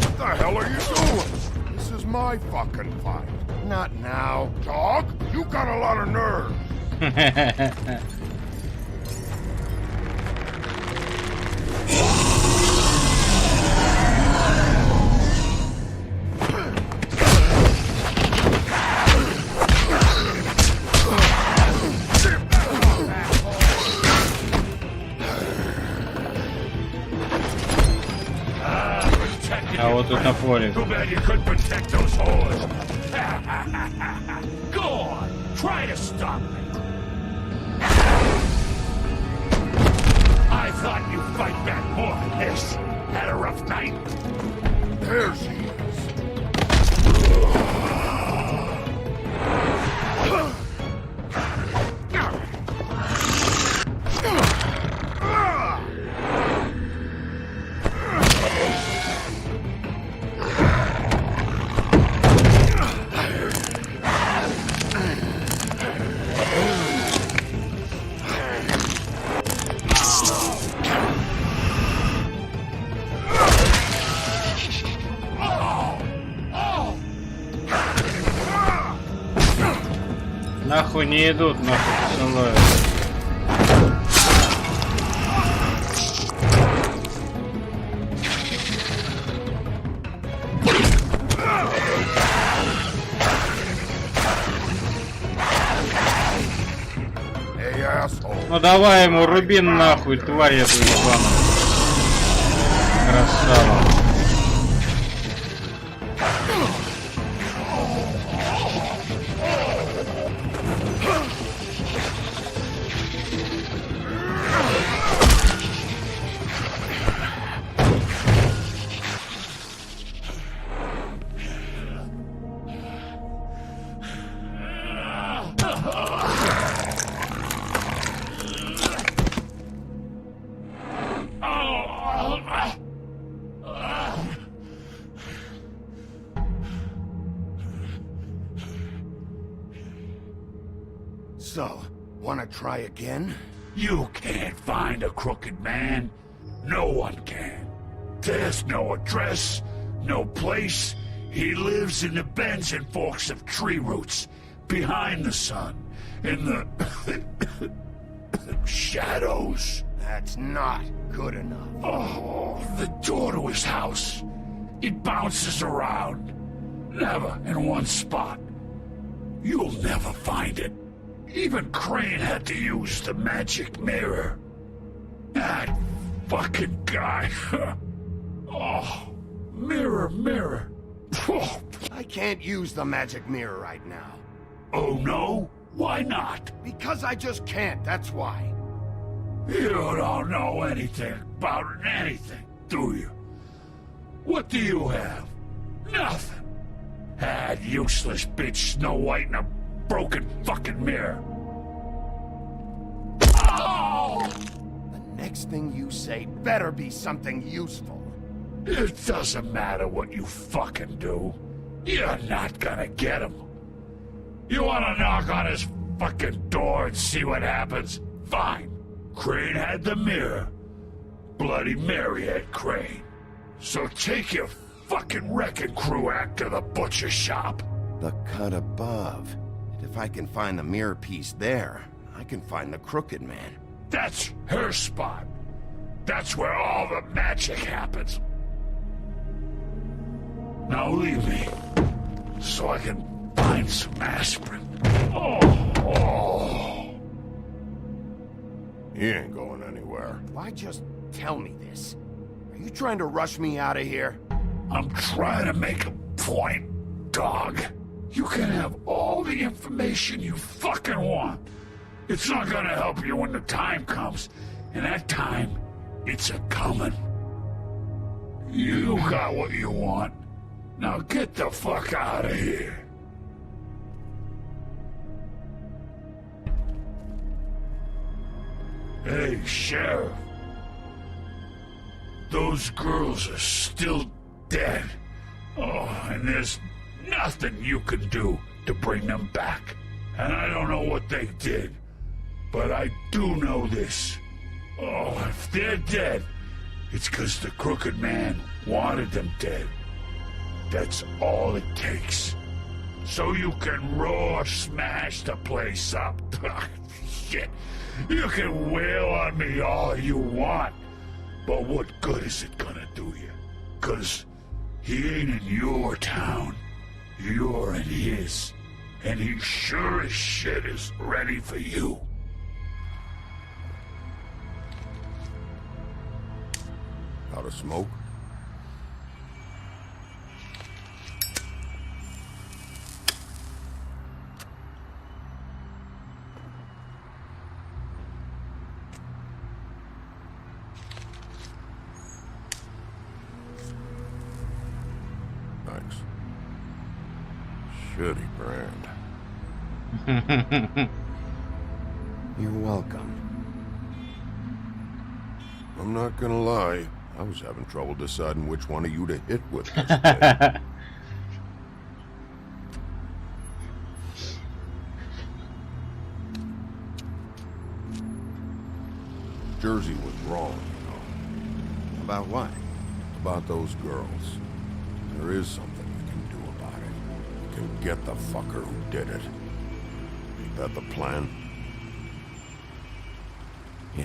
What the hell are you doing? This is my fucking fight. Not now. Dog, you got a lot of nerve. А вот тут на поле. Too bad you couldn't protect those whores. Go on, try to stop me. I thought you'd fight back more than this. Had a rough night? There she is. Нахуй не идут, нахуй посылают. Ну давай ему руби нахуй, тварь эту ебаную. Красава. So, wanna try again? You can't find a Crooked Man. No one can. There's no address, no place. He lives in the bends and forks of tree roots, behind the sun, in the shadows. That's not good enough. Oh, the door to his house. It bounces around, never in one spot. You'll never find it. Even Crane had to use the magic mirror. That fucking guy. Oh, mirror, mirror. Oh. I can't use the magic mirror right now. Oh no? Why not? Because I just can't, that's why. You don't know anything about anything, do you? What do you have? Nothing. That useless bitch Snow White in a broken fucking mirror. Oh! The next thing you say better be something useful. It doesn't matter what you fucking do. You're not gonna get him. You wanna knock on his fucking door and see what happens? Fine. Crane had the mirror. Bloody Mary had Crane. So take your fucking wrecking crew act to the butcher shop. The cut above. And if I can find the mirror piece there, I can find the Crooked Man. That's her spot. That's where all the magic happens. Now leave me, so I can find some aspirin. Oh. He ain't going anywhere. Why just tell me this? Are you trying to rush me out of here? I'm trying to make a point, dog. You can have all the information you fucking want. It's not gonna help you when the time comes, and that time, it's a-comin'. You got what you want. Now get the fuck out of here. Hey, Sheriff. Those girls are still dead. Oh, and there's nothing you can do to bring them back. And I don't know what they did, but I do know this. Oh, if they're dead, it's 'cause the Crooked Man wanted them dead. That's all it takes. So you can roar smash the place up. Shit. You can wail on me all you want. But what good is it gonna do you? 'Cause he ain't in your town. You're in his. And he sure as shit is ready for you. Out of smoke? Thanks. Shitty brand. You're welcome. I'm not gonna lie. I was having trouble deciding which one of you to hit with this day. Jersey was wrong, you know. About what? About those girls. There is something you can do about it. You can get the fucker who did it. Ain't that the plan? Yeah,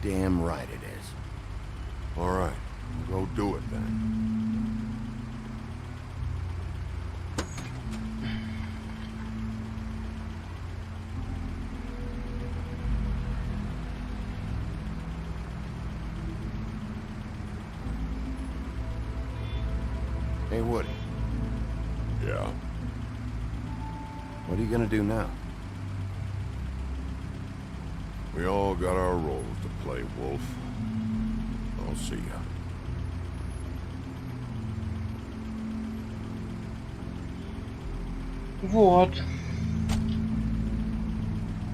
you're damn right it is. All right, go do it then. Hey, Woody. Yeah? What are you gonna do now? We all got our roles to play, Wolf. I'll see ya. Вот.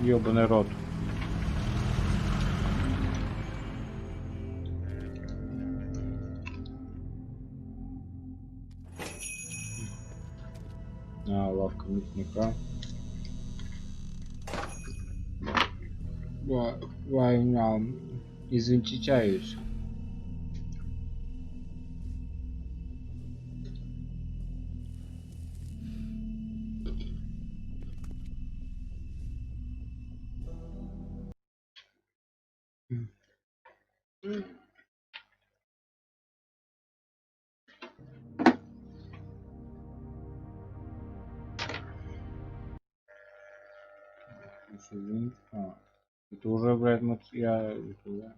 Ёбаный рот. Лавка мясника. Война. Извинчичаюсь. Присоединить. А, это уже, блядь, я... Это, да?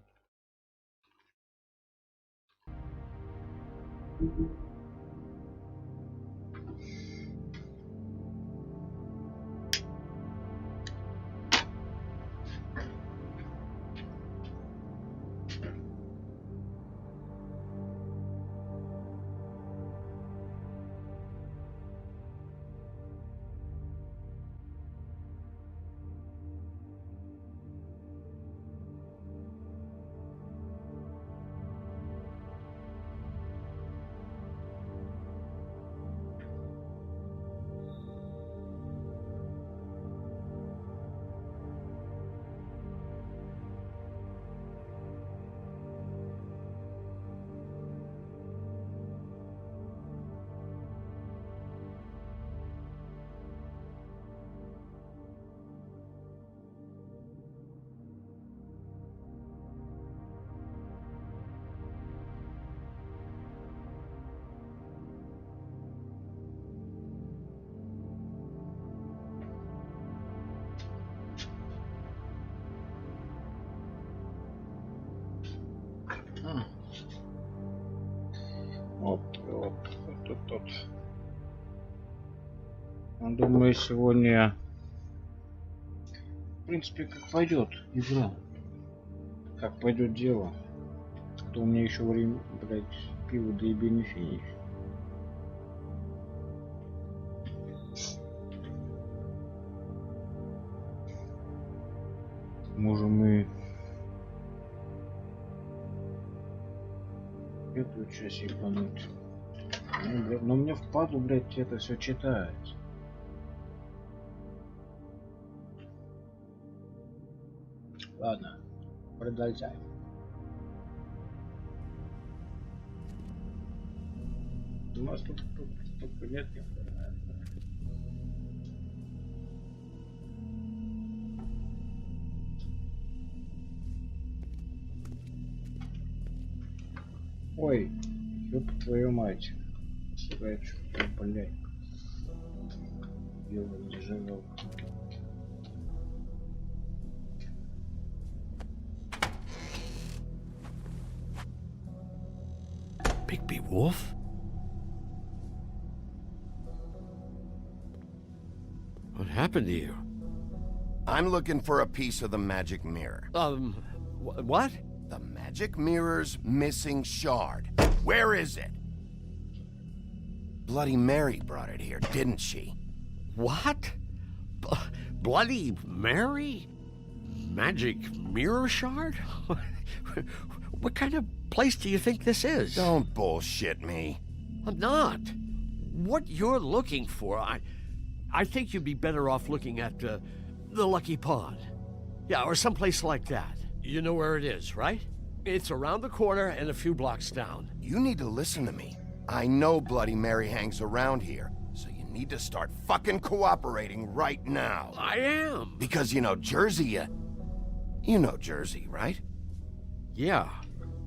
Вот. Думаю, сегодня, в принципе, как пойдет игра, как пойдет дело, то у меня еще время, блять, пиво да и не финиш. Можем мы эту часть ебануть. Ну, блядь, но мне впаду, блядь, это все читается. Ладно, продолжаем. У нас тут нет. Ой, ёб твою мать. Срачу, блядь. Дело не живо. Bigby Wolf? What happened to you? I'm looking for a piece of the magic mirror. What? The magic mirror's missing shard. Where is it? Bloody Mary brought it here, didn't she? What? Bloody Mary? Magic mirror shard? What kind of place do you think this is? Don't bullshit me. I'm not. What you're looking for, I think you'd be better off looking at the Lucky Pond. Yeah, or someplace like that. You know where it is, right? It's around the corner and a few blocks down. You need to listen to me. I know Bloody Mary hangs around here, so you need to start fucking cooperating right now. I am. Because, you know, Jersey, you know Jersey, right? Yeah,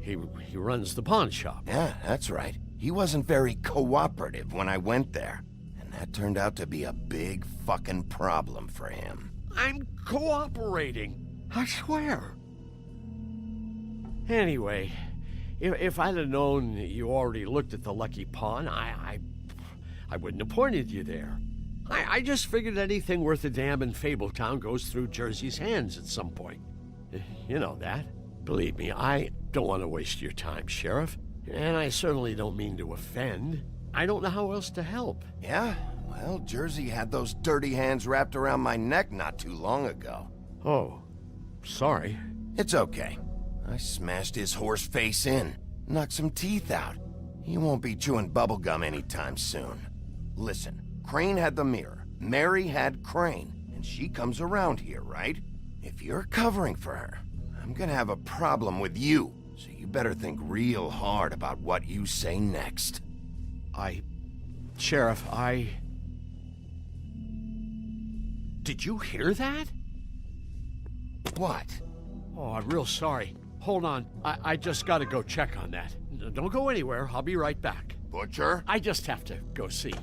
he runs the pawn shop. Yeah, that's right. He wasn't very cooperative when I went there, and that turned out to be a big fucking problem for him. I'm cooperating, I swear. Anyway, if I'd have known you already looked at the Lucky Pawn, I wouldn't have pointed you there. I just figured anything worth a damn in Fabletown goes through Jersey's hands at some point. You know that. Believe me, I don't want to waste your time, Sheriff. And I certainly don't mean to offend. I don't know how else to help. Yeah? Well, Jersey had those dirty hands wrapped around my neck not too long ago. Oh, sorry. It's okay. I smashed his horse face in, knocked some teeth out. He won't be chewing bubblegum anytime soon. Listen, Crane had the mirror, Mary had Crane, and she comes around here, right? If you're covering for her, I'm gonna have a problem with you, so you better think real hard about what you say next. Sheriff, Did you hear that? What? Oh, I'm real sorry. Hold on. I just gotta go check on that. Don't go anywhere. I'll be right back. Butcher? I just have to go see.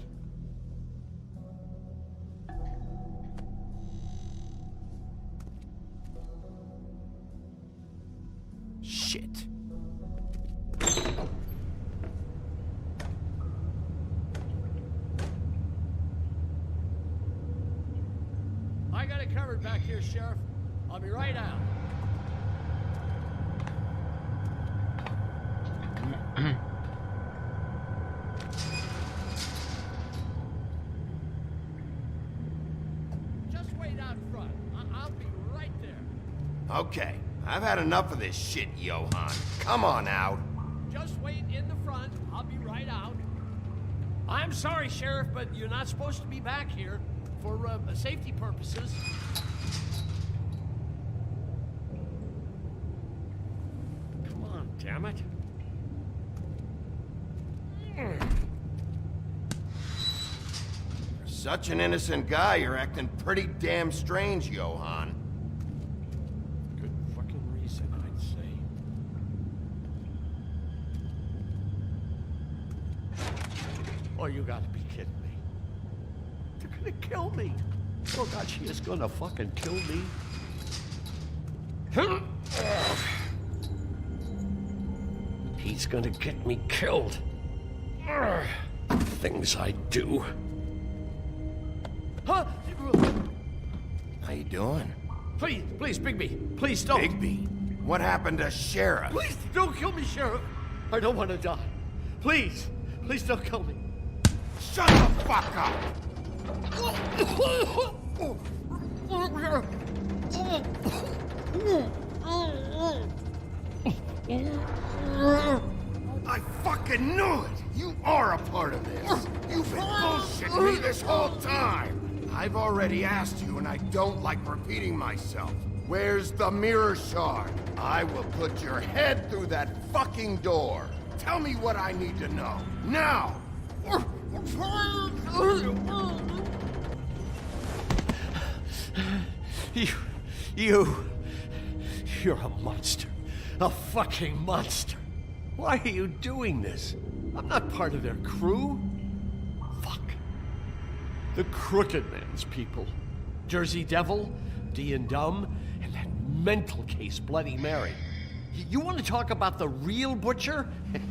Shit. I got it covered back here, Sheriff. I'll be right out. Just wait out front. I'll be right there. Okay, I've had enough of this shit, Johan. Come on out. Just wait in the front. I'll be right out. I'm sorry, Sheriff, but you're not supposed to be back here for safety purposes. Come on, damn it. For such an innocent guy, you're acting pretty damn strange, Johan. Good fucking reason, I'd say. Oh, you gotta be kidding me. They're gonna kill me. Oh God, she is gonna fucking kill me. He's gonna get me killed. Things I do. Huh? How you doing? Please, Bigby, please don't. Bigby? What happened to Sheriff? Please don't kill me, Sheriff. I don't want to die. Please don't kill me. Shut the fuck up! I fucking knew it! You are a part of this! You've been bullshitting me this whole time! I've already asked you, and I don't like repeating myself. Where's the mirror shard? I will put your head through that fucking door. Tell me what I need to know. Now! You're a monster. A fucking monster. Why are you doing this? I'm not part of their crew. Fuck. The Crooked Man's people. Jersey Devil, D and Dumb, and that mental case, Bloody Mary. You want to talk about the real butcher?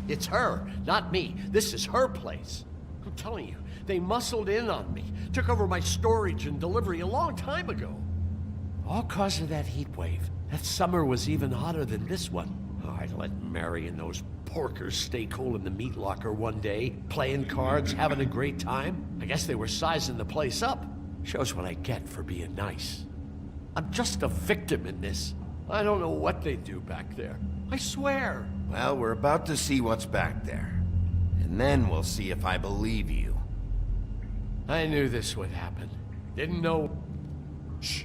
It's her, not me. This is her place. I'm telling you, they muscled in on me, took over my storage and delivery a long time ago. All cause of that heat wave. That summer was even hotter than this one. Oh, I'd let Mary and those porkers stay cool in the meat locker one day, playing cards, having a great time. I guess they were sizing the place up. Shows what I get for being nice. I'm just a victim in this. I don't know what they do back there. I swear. Well, we're about to see what's back there. And then we'll see if I believe you. I knew this would happen. Didn't know... Shh.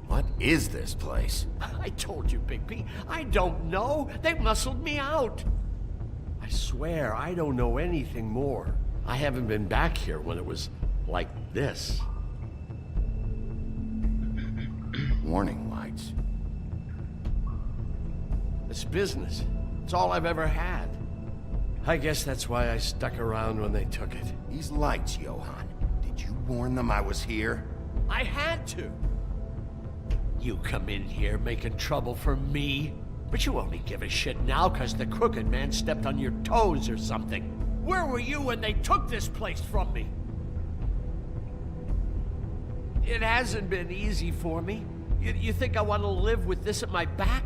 What is this place? I told you, Bigby. I don't know. They muscled me out. I swear, I don't know anything more. I haven't been back here when it was like this. Warning lights. It's business. It's all I've ever had. I guess that's why I stuck around when they took it. These lights, Johan. Did you warn them I was here? I had to. You come in here making trouble for me, but you only give a shit now because the Crooked Man stepped on your toes or something. Where were you when they took this place from me? It hasn't been easy for me. You think I want to live with this at my back?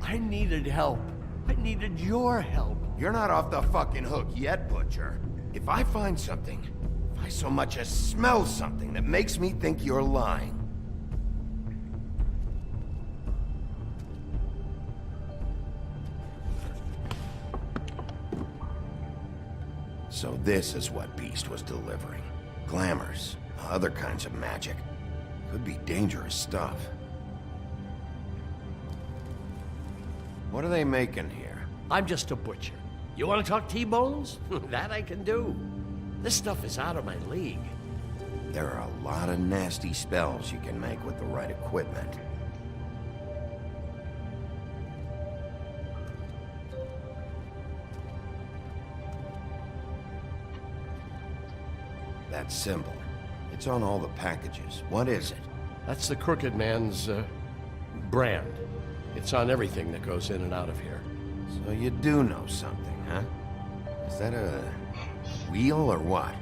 I needed help. I needed your help. You're not off the fucking hook yet, Butcher. If I find something, if I so much as smell something that makes me think you're lying, So this is what Beast was delivering. Glamours, other kinds of magic. Could be dangerous stuff. What are they making here? I'm just a butcher. You want to talk T-bones? That I can do. This stuff is out of my league. There are a lot of nasty spells you can make with the right equipment. That symbol. It's on all the packages. What is it? That's the Crooked Man's, brand. It's on everything that goes in and out of here. So you do know something, huh? Is that a wheel or what?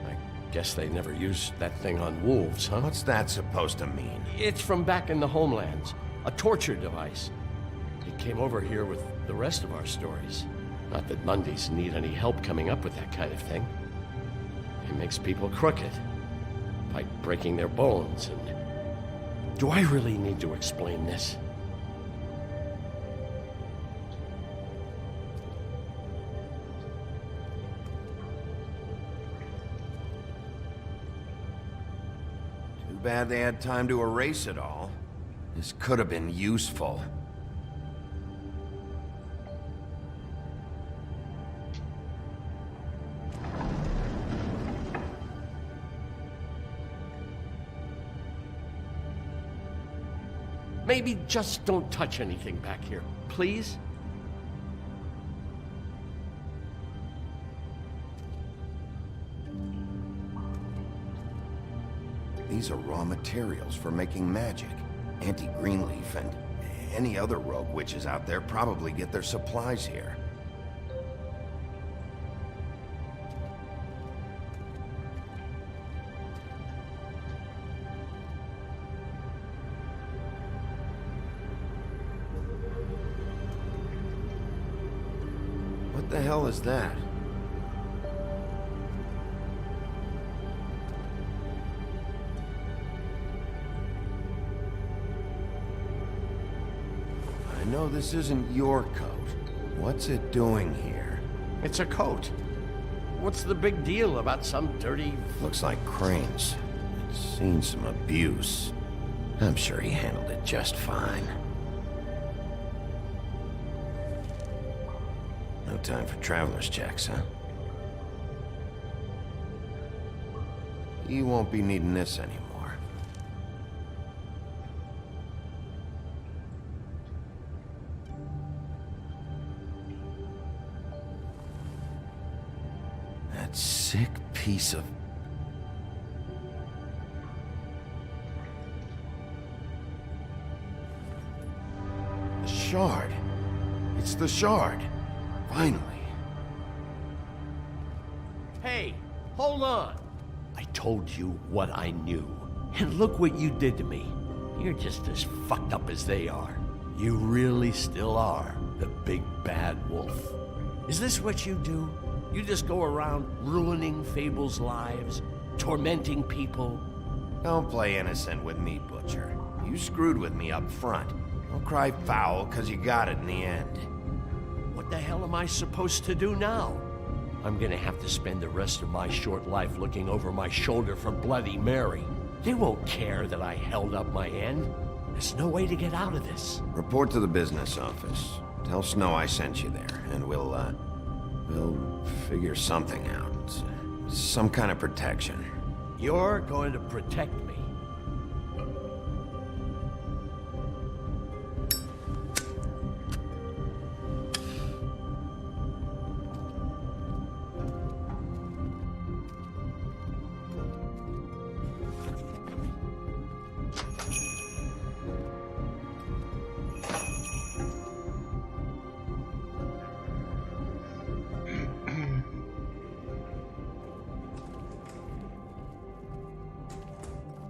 I guess they never used that thing on wolves, huh? What's that supposed to mean? It's from back in the homelands. A torture device. It came over here with the rest of our stories. Not that Mundies need any help coming up with that kind of thing. It makes people crooked. By breaking their bones and... Do I really need to explain this? Too bad they had time to erase it all. This could have been useful. Maybe just don't touch anything back here, please? These are raw materials for making magic. Auntie Greenleaf and any other rogue witches out there probably get their supplies here. What the hell is that? I know this isn't your coat. What's it doing here? It's a coat. What's the big deal about some dirty... Looks like Crane's. It's seen some abuse. I'm sure he handled it just fine. No time for traveler's checks, huh? You won't be needing this anymore. That sick piece of... The shard. It's the shard. Finally. Hey, hold on. I told you what I knew. And look what you did to me. You're just as fucked up as they are. You really still are the big bad wolf. Is this what you do? You just go around ruining Fable's lives, tormenting people? Don't play innocent with me, Butcher. You screwed with me up front. Don't cry foul, 'cause you got it in the end. What the hell am I supposed to do now? I'm gonna have to spend the rest of my short life looking over my shoulder for Bloody Mary. They won't care that I held up my end. There's no way to get out of this. Report to the business office. Tell Snow I sent you there, and we'll figure something out. Some kind of protection. You're going to protect me.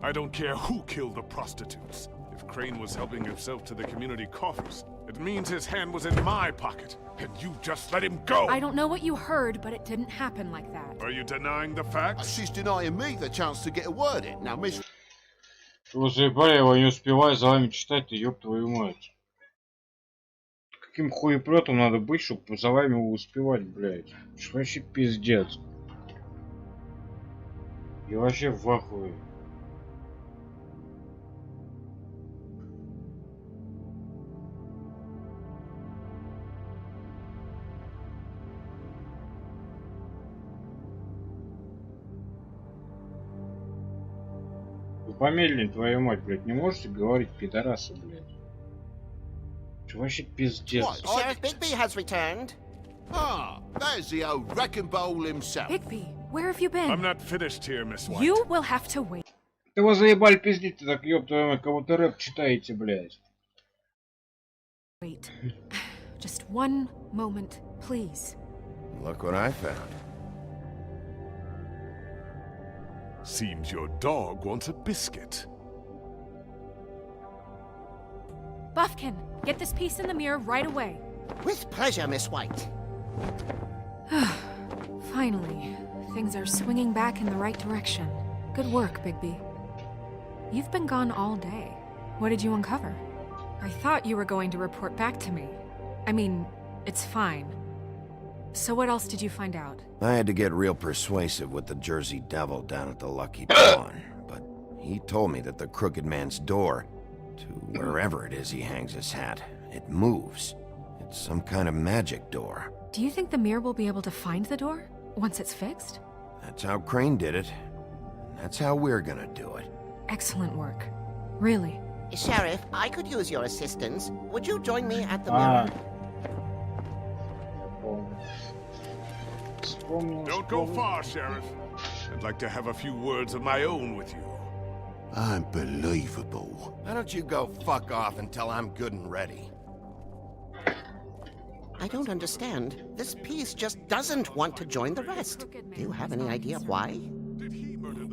I don't care who killed the prostitutes. If Crane was helping himself to the community coffers, it means his hand was in my pocket, and you just let him go! I don't know what you heard, but it didn't happen like that. Are you denying the facts? She's denying me the chance to get a word in. Now, Miss... Вы заебали, я его не успеваю за вами читать-то, ёб твою мать. каким хуеплетом надо быть, чтобы за вами успевать, блядь? Что вообще пиздец? Я вообще в ахуе. Вы помедленнее, твою мать, блядь, не можете говорить, пидорасы, блядь? Что вообще пиздец? What, Sheriff Bigby has returned? Ah, there's the old wrecking bowl himself. Bigby, where have you been? I'm not finished here, Miss White. You will have to wait. Ты его заебали пиздить, так ёб твою мать, кого-то рэп читаете, блядь. Wait. Just one moment, please. Look what I found. Seems your dog wants a biscuit. Buffkin, get this piece in the mirror right away. With pleasure, Miss White. Finally, things are swinging back in the right direction. Good work, Bigby. You've been gone all day. What did you uncover? I thought you were going to report back to me. I mean, it's fine. So what else did you find out? I had to get real persuasive with the Jersey Devil down at the Lucky Pawn, but he told me that the Crooked Man's door, to wherever it is he hangs his hat, it moves. It's some kind of magic door. Do you think the mirror will be able to find the door once it's fixed? That's how Crane did it. And that's how we're gonna do it. Excellent work. Really. Sheriff, I could use your assistance. Would you join me at the mirror? Don't go far, Sheriff. I'd like to have a few words of my own with you. Unbelievable. Why don't you go fuck off until I'm good and ready? I don't understand. This piece just doesn't want to join the rest. Do you have any idea why?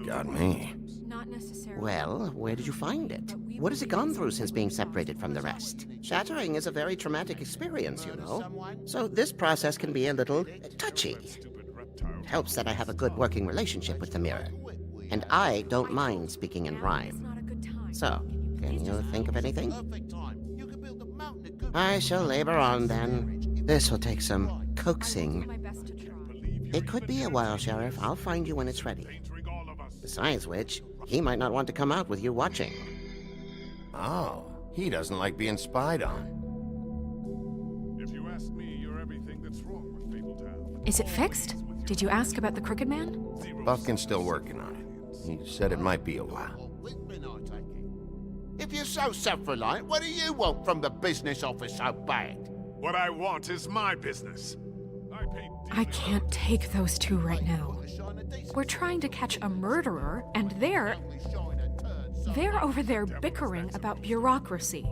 Got me. Not necessarily. Well, where did you find it? What has it gone through since being separated from the rest? Shattering is a very traumatic experience, you know. So this process can be a little touchy. It helps that I have a good working relationship with the mirror. And I don't mind speaking in rhyme. So, can you think of anything? I shall labor on then. This will take some coaxing. It could be a while, Sheriff. I'll find you when it's ready. Besides which, he might not want to come out with you watching. Oh, he doesn't like being spied on. If you ask me, you're everything that's wrong with Fabletown. Is it fixed? Did you ask about the Crooked Man? Buffkin's still working on it. He said it might be a while. If you're so self-reliant, what do you want from the business office so bad? What I want is my business. I can't take those two right now. We're trying to catch a murderer, and they're over there bickering about bureaucracy.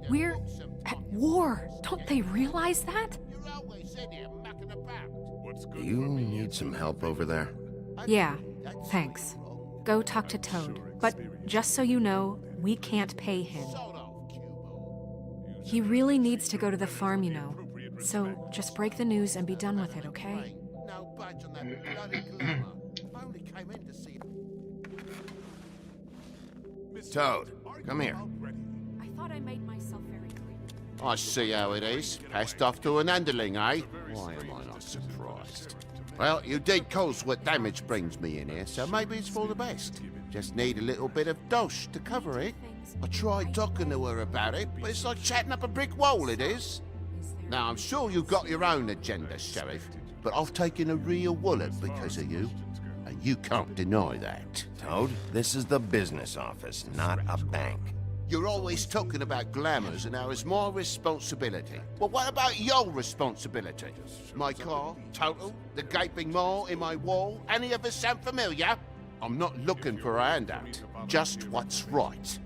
We're at war. Don't they realize that? Do you need some help over there? Yeah, thanks. Go talk to Toad. But just so you know, we can't pay him. He really needs to go to the farm, you know. So just break the news and be done with it, okay? Toad, come here. I thought I made myself very clear. I see how it is. Passed off to an underling, eh? Why am I not surprised? Well, you did cause what damage brings me in here, so maybe it's for the best. Just need a little bit of dosh to cover it. I tried talking to her about it, but it's like chatting up a brick wall, it is. Now, I'm sure you've got your own agenda, Sheriff, but I've taken a real wallet because of you, and you can't deny that. Toad, this is the business office, not a bank. You're always talking about glamours and how it's my responsibility. Well, what about your responsibility? My car, total, the gaping maw in my wall, any of us sound familiar? I'm not looking for a handout, just what's right.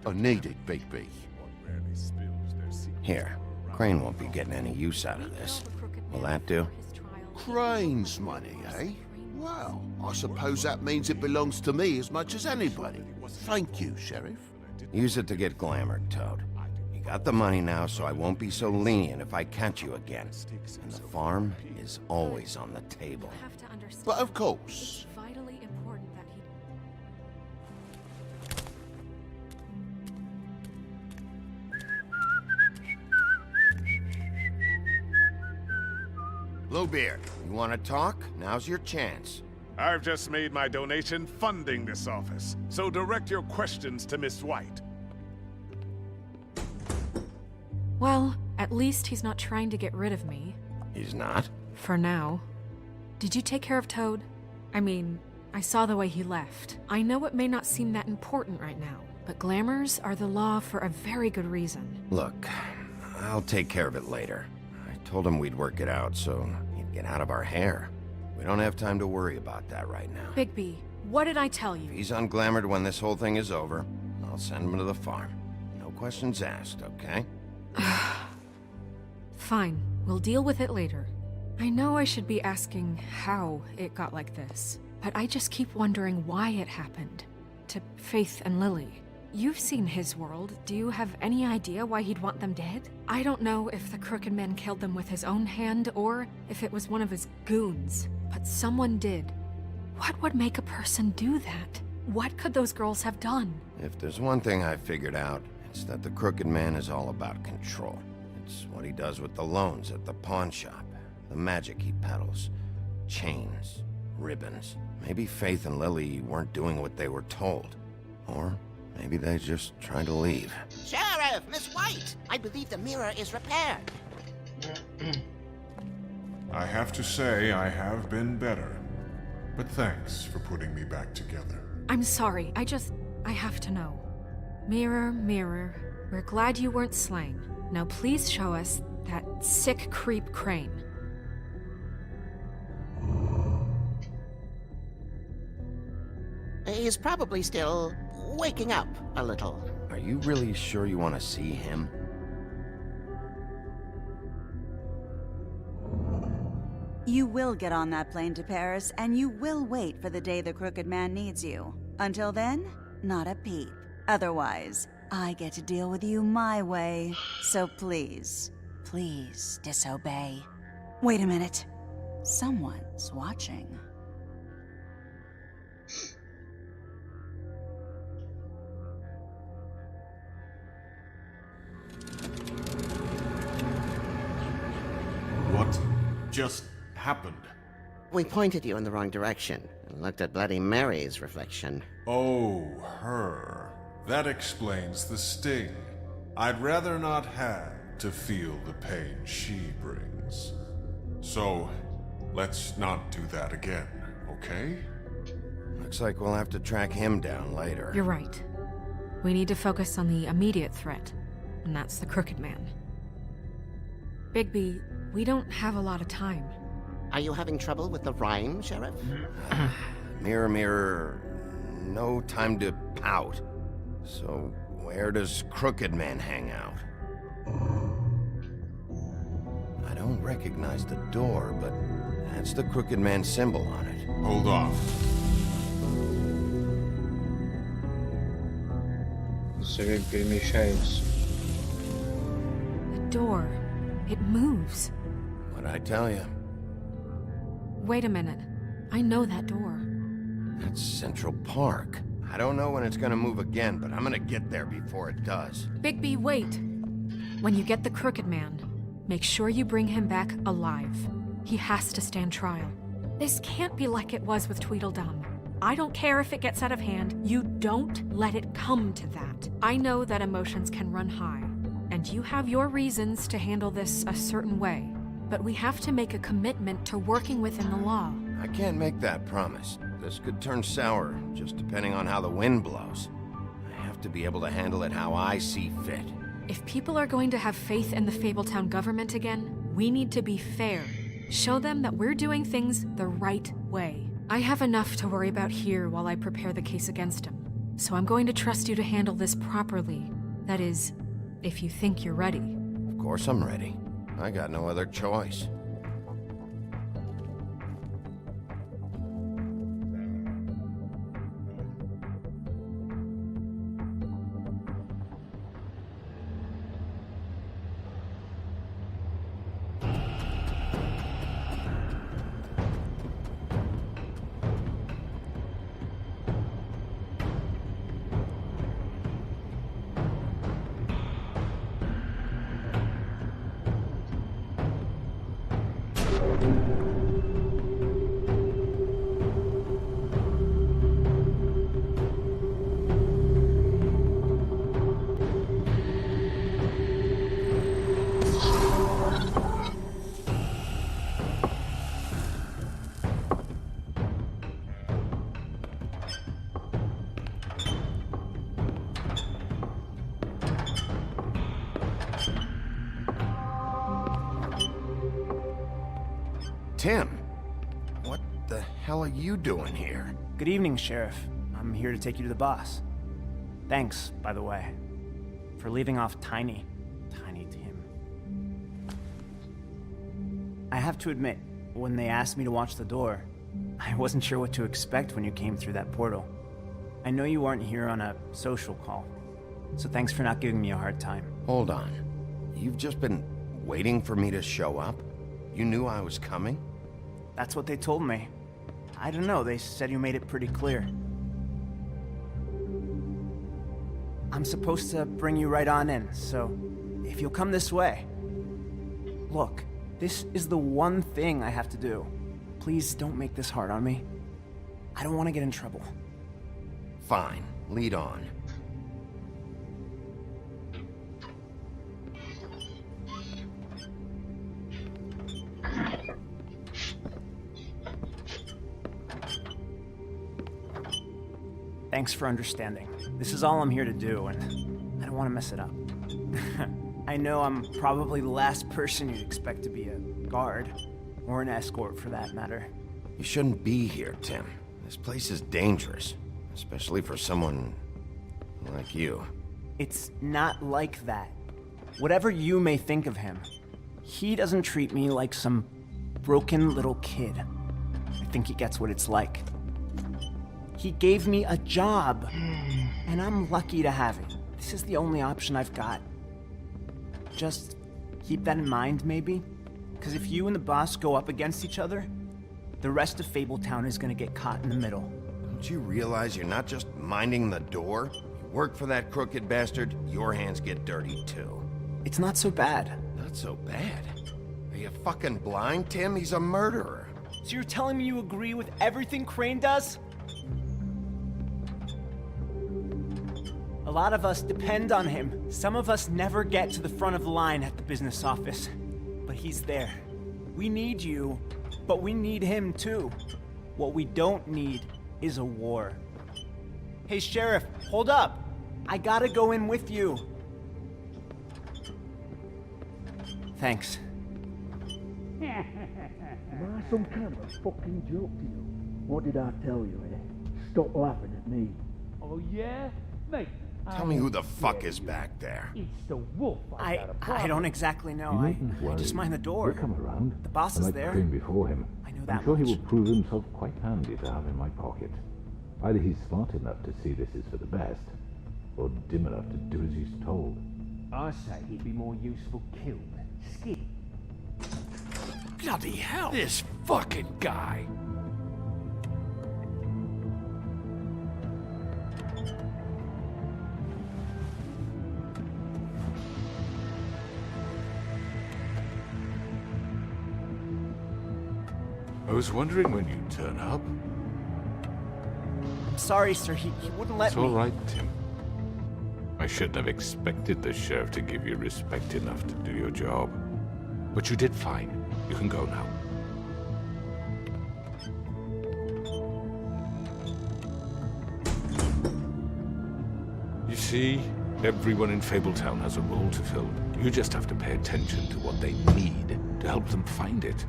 I need it, Bigby. Here, Crane won't be getting any use out of this. Will that do? Crane's money, eh? Well, I suppose that means it belongs to me as much as anybody. Thank you, Sheriff. Use it to get glamored, Toad. You got the money now, so I won't be so lenient if I catch you again. And the farm is always on the table. But of course. Vitally important that he... Bluebeard, you want to talk? Now's your chance. I've just made my donation funding this office, so direct your questions to Miss White. Well, at least he's not trying to get rid of me. He's not? For now. Did you take care of Toad? I mean, I saw the way he left. I know it may not seem that important right now, but glamours are the law for a very good reason. Look, I'll take care of it later. I told him we'd work it out, so he'd get out of our hair. We don't have time to worry about that right now. Bigby, what did I tell you? If he's unglamored when this whole thing is over, I'll send him to the farm. No questions asked, okay? Fine, we'll deal with it later. I know I should be asking how it got like this, but I just keep wondering why it happened. To Faith and Lily. You've seen his world. Do you have any idea why he'd want them dead? I don't know if the Crooked Man killed them with his own hand or if it was one of his goons, but someone did. What would make a person do that? What could those girls have done? If there's one thing I figured out, it's that the Crooked Man is all about control. It's what he does with the loans at the pawn shop, the magic he peddles, chains, ribbons. Maybe Faith and Lily weren't doing what they were told. Or maybe they just tried to leave. Sheriff, Miss White! I believe the mirror is repaired. I have to say I have been better. But thanks for putting me back together. I'm sorry, I have to know. Mirror, mirror, we're glad you weren't slain. Now please show us that sick creep Crane. He's probably still waking up a little. Are you really sure you want to see him? You will get on that plane to Paris, and you will wait for the day the Crooked Man needs you. Until then, not a peep. Otherwise, I get to deal with you my way. So please, please disobey. Wait a minute. Someone's watching. What just happened? We pointed you in the wrong direction and looked at Bloody Mary's reflection. Oh, her. That explains the sting. I'd rather not have to feel the pain she brings. So, let's not do that again, okay? Looks like we'll have to track him down later. You're right. We need to focus on the immediate threat, and that's the Crooked Man. Bigby, we don't have a lot of time. Are you having trouble with the rhyme, Sheriff? Mirror, mirror, no time to pout. So, where does Crooked Man hang out? I don't recognize the door, but that's the Crooked Man symbol on it. Hold on. Совет перемещается. The door. It moves. What'd I tell you? Wait a minute. I know that door. That's Central Park. I don't know when it's gonna move again, but I'm gonna get there before it does. Bigby, wait! When you get the Crooked Man, make sure you bring him back alive. He has to stand trial. This can't be like it was with Tweedledum. I don't care if it gets out of hand. You don't let it come to that. I know that emotions can run high, and you have your reasons to handle this a certain way. But we have to make a commitment to working within the law. I can't make that promise. This could turn sour, just depending on how the wind blows. I have to be able to handle it how I see fit. If people are going to have faith in the Fabletown government again, we need to be fair. Show them that we're doing things the right way. I have enough to worry about here while I prepare the case against him. So I'm going to trust you to handle this properly. That is, if you think you're ready. Of course I'm ready. I got no other choice. Tim, what the hell are you doing here? Good evening, Sheriff. I'm here to take you to the boss. Thanks, by the way, for leaving off Tiny Tim. I have to admit, when they asked me to watch the door, I wasn't sure what to expect when you came through that portal. I know you aren't here on a social call, so thanks for not giving me a hard time. Hold on. You've just been waiting for me to show up? You knew I was coming? That's what they told me. I don't know, they said you made it pretty clear. I'm supposed to bring you right on in, so if you'll come this way. Look, this is the one thing I have to do. Please don't make this hard on me. I don't want to get in trouble. Fine, lead on. Thanks for understanding. This is all I'm here to do, and I don't want to mess it up. I know I'm probably the last person you'd expect to be a guard, or an escort for that matter. You shouldn't be here, Tim. This place is dangerous, especially for someone like you. It's not like that. Whatever you may think of him, he doesn't treat me like some broken little kid. I think he gets what it's like. He gave me a job, and I'm lucky to have it. This is the only option I've got. Just keep that in mind, maybe? Because if you and the boss go up against each other, the rest of Fabletown is gonna get caught in the middle. Don't you realize you're not just minding the door? You work for that crooked bastard, your hands get dirty too. It's not so bad. Not so bad? Are you fucking blind, Tim? He's a murderer. So you're telling me you agree with everything Crane does? A lot of us depend on him. Some of us never get to the front of the line at the business office. But he's there. We need you, but we need him too. What we don't need is a war. Hey, Sheriff, hold up. I gotta go in with you. Thanks. Am I some kind of a fucking joke to you? What did I tell you, eh? Stop laughing at me. Oh, yeah? Mate, Tell me who the fuck is back there. it's the wolf. I don't exactly know. I just mind the door. He'll come around. The boss I is like there. Crane before him. I know I'm that sure much. he will prove himself quite handy to have in my pocket. Either he's smart enough to see this is for the best, or dim enough to do as he's told. I say he'd be more useful killed. Skip. Bloody hell! This fucking guy! I was wondering when you'd turn up. I'm sorry, sir. He wouldn't let It's me. all right, Tim. I shouldn't have expected the sheriff to give you respect enough to do your job. But you did fine. You can go now. You see, everyone in Fabletown has a role to fill. You just have to pay attention to what they need to help them find it.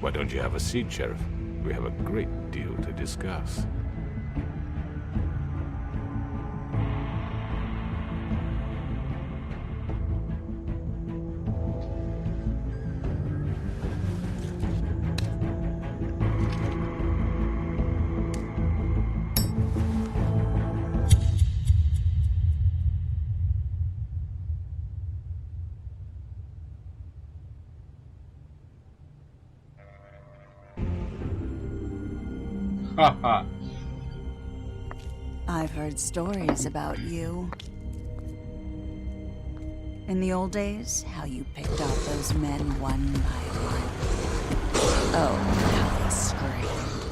Why don't you have a seat, Sheriff? We have a great deal to discuss. Haha. I've heard stories about you. In the old days, how you picked off those men one by one. Oh, how they screamed.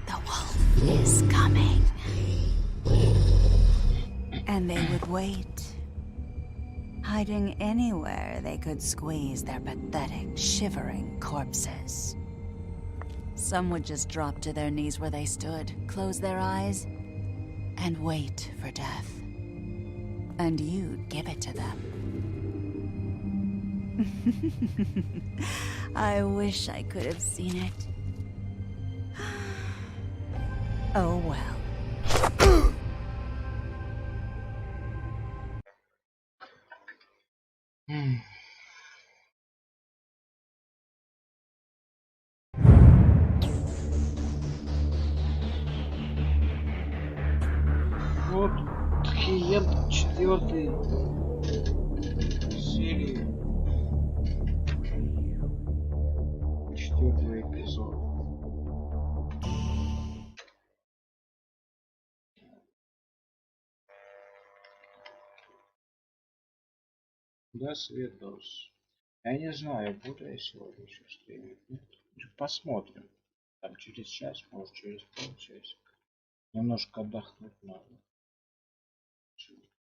The wolf is coming. And they would wait, hiding anywhere they could squeeze their pathetic, shivering corpses. Some would just drop to their knees where they stood, close their eyes, and wait for death. And you'd give it to them. I wish I could have seen it. Oh well. Вот клиент 4-й серии. 4-й эпизод. До свидос. Я не знаю, буду я сегодня еще стримить. Нет? Посмотрим. Там через час, может через полчасика. Немножко отдохнуть надо.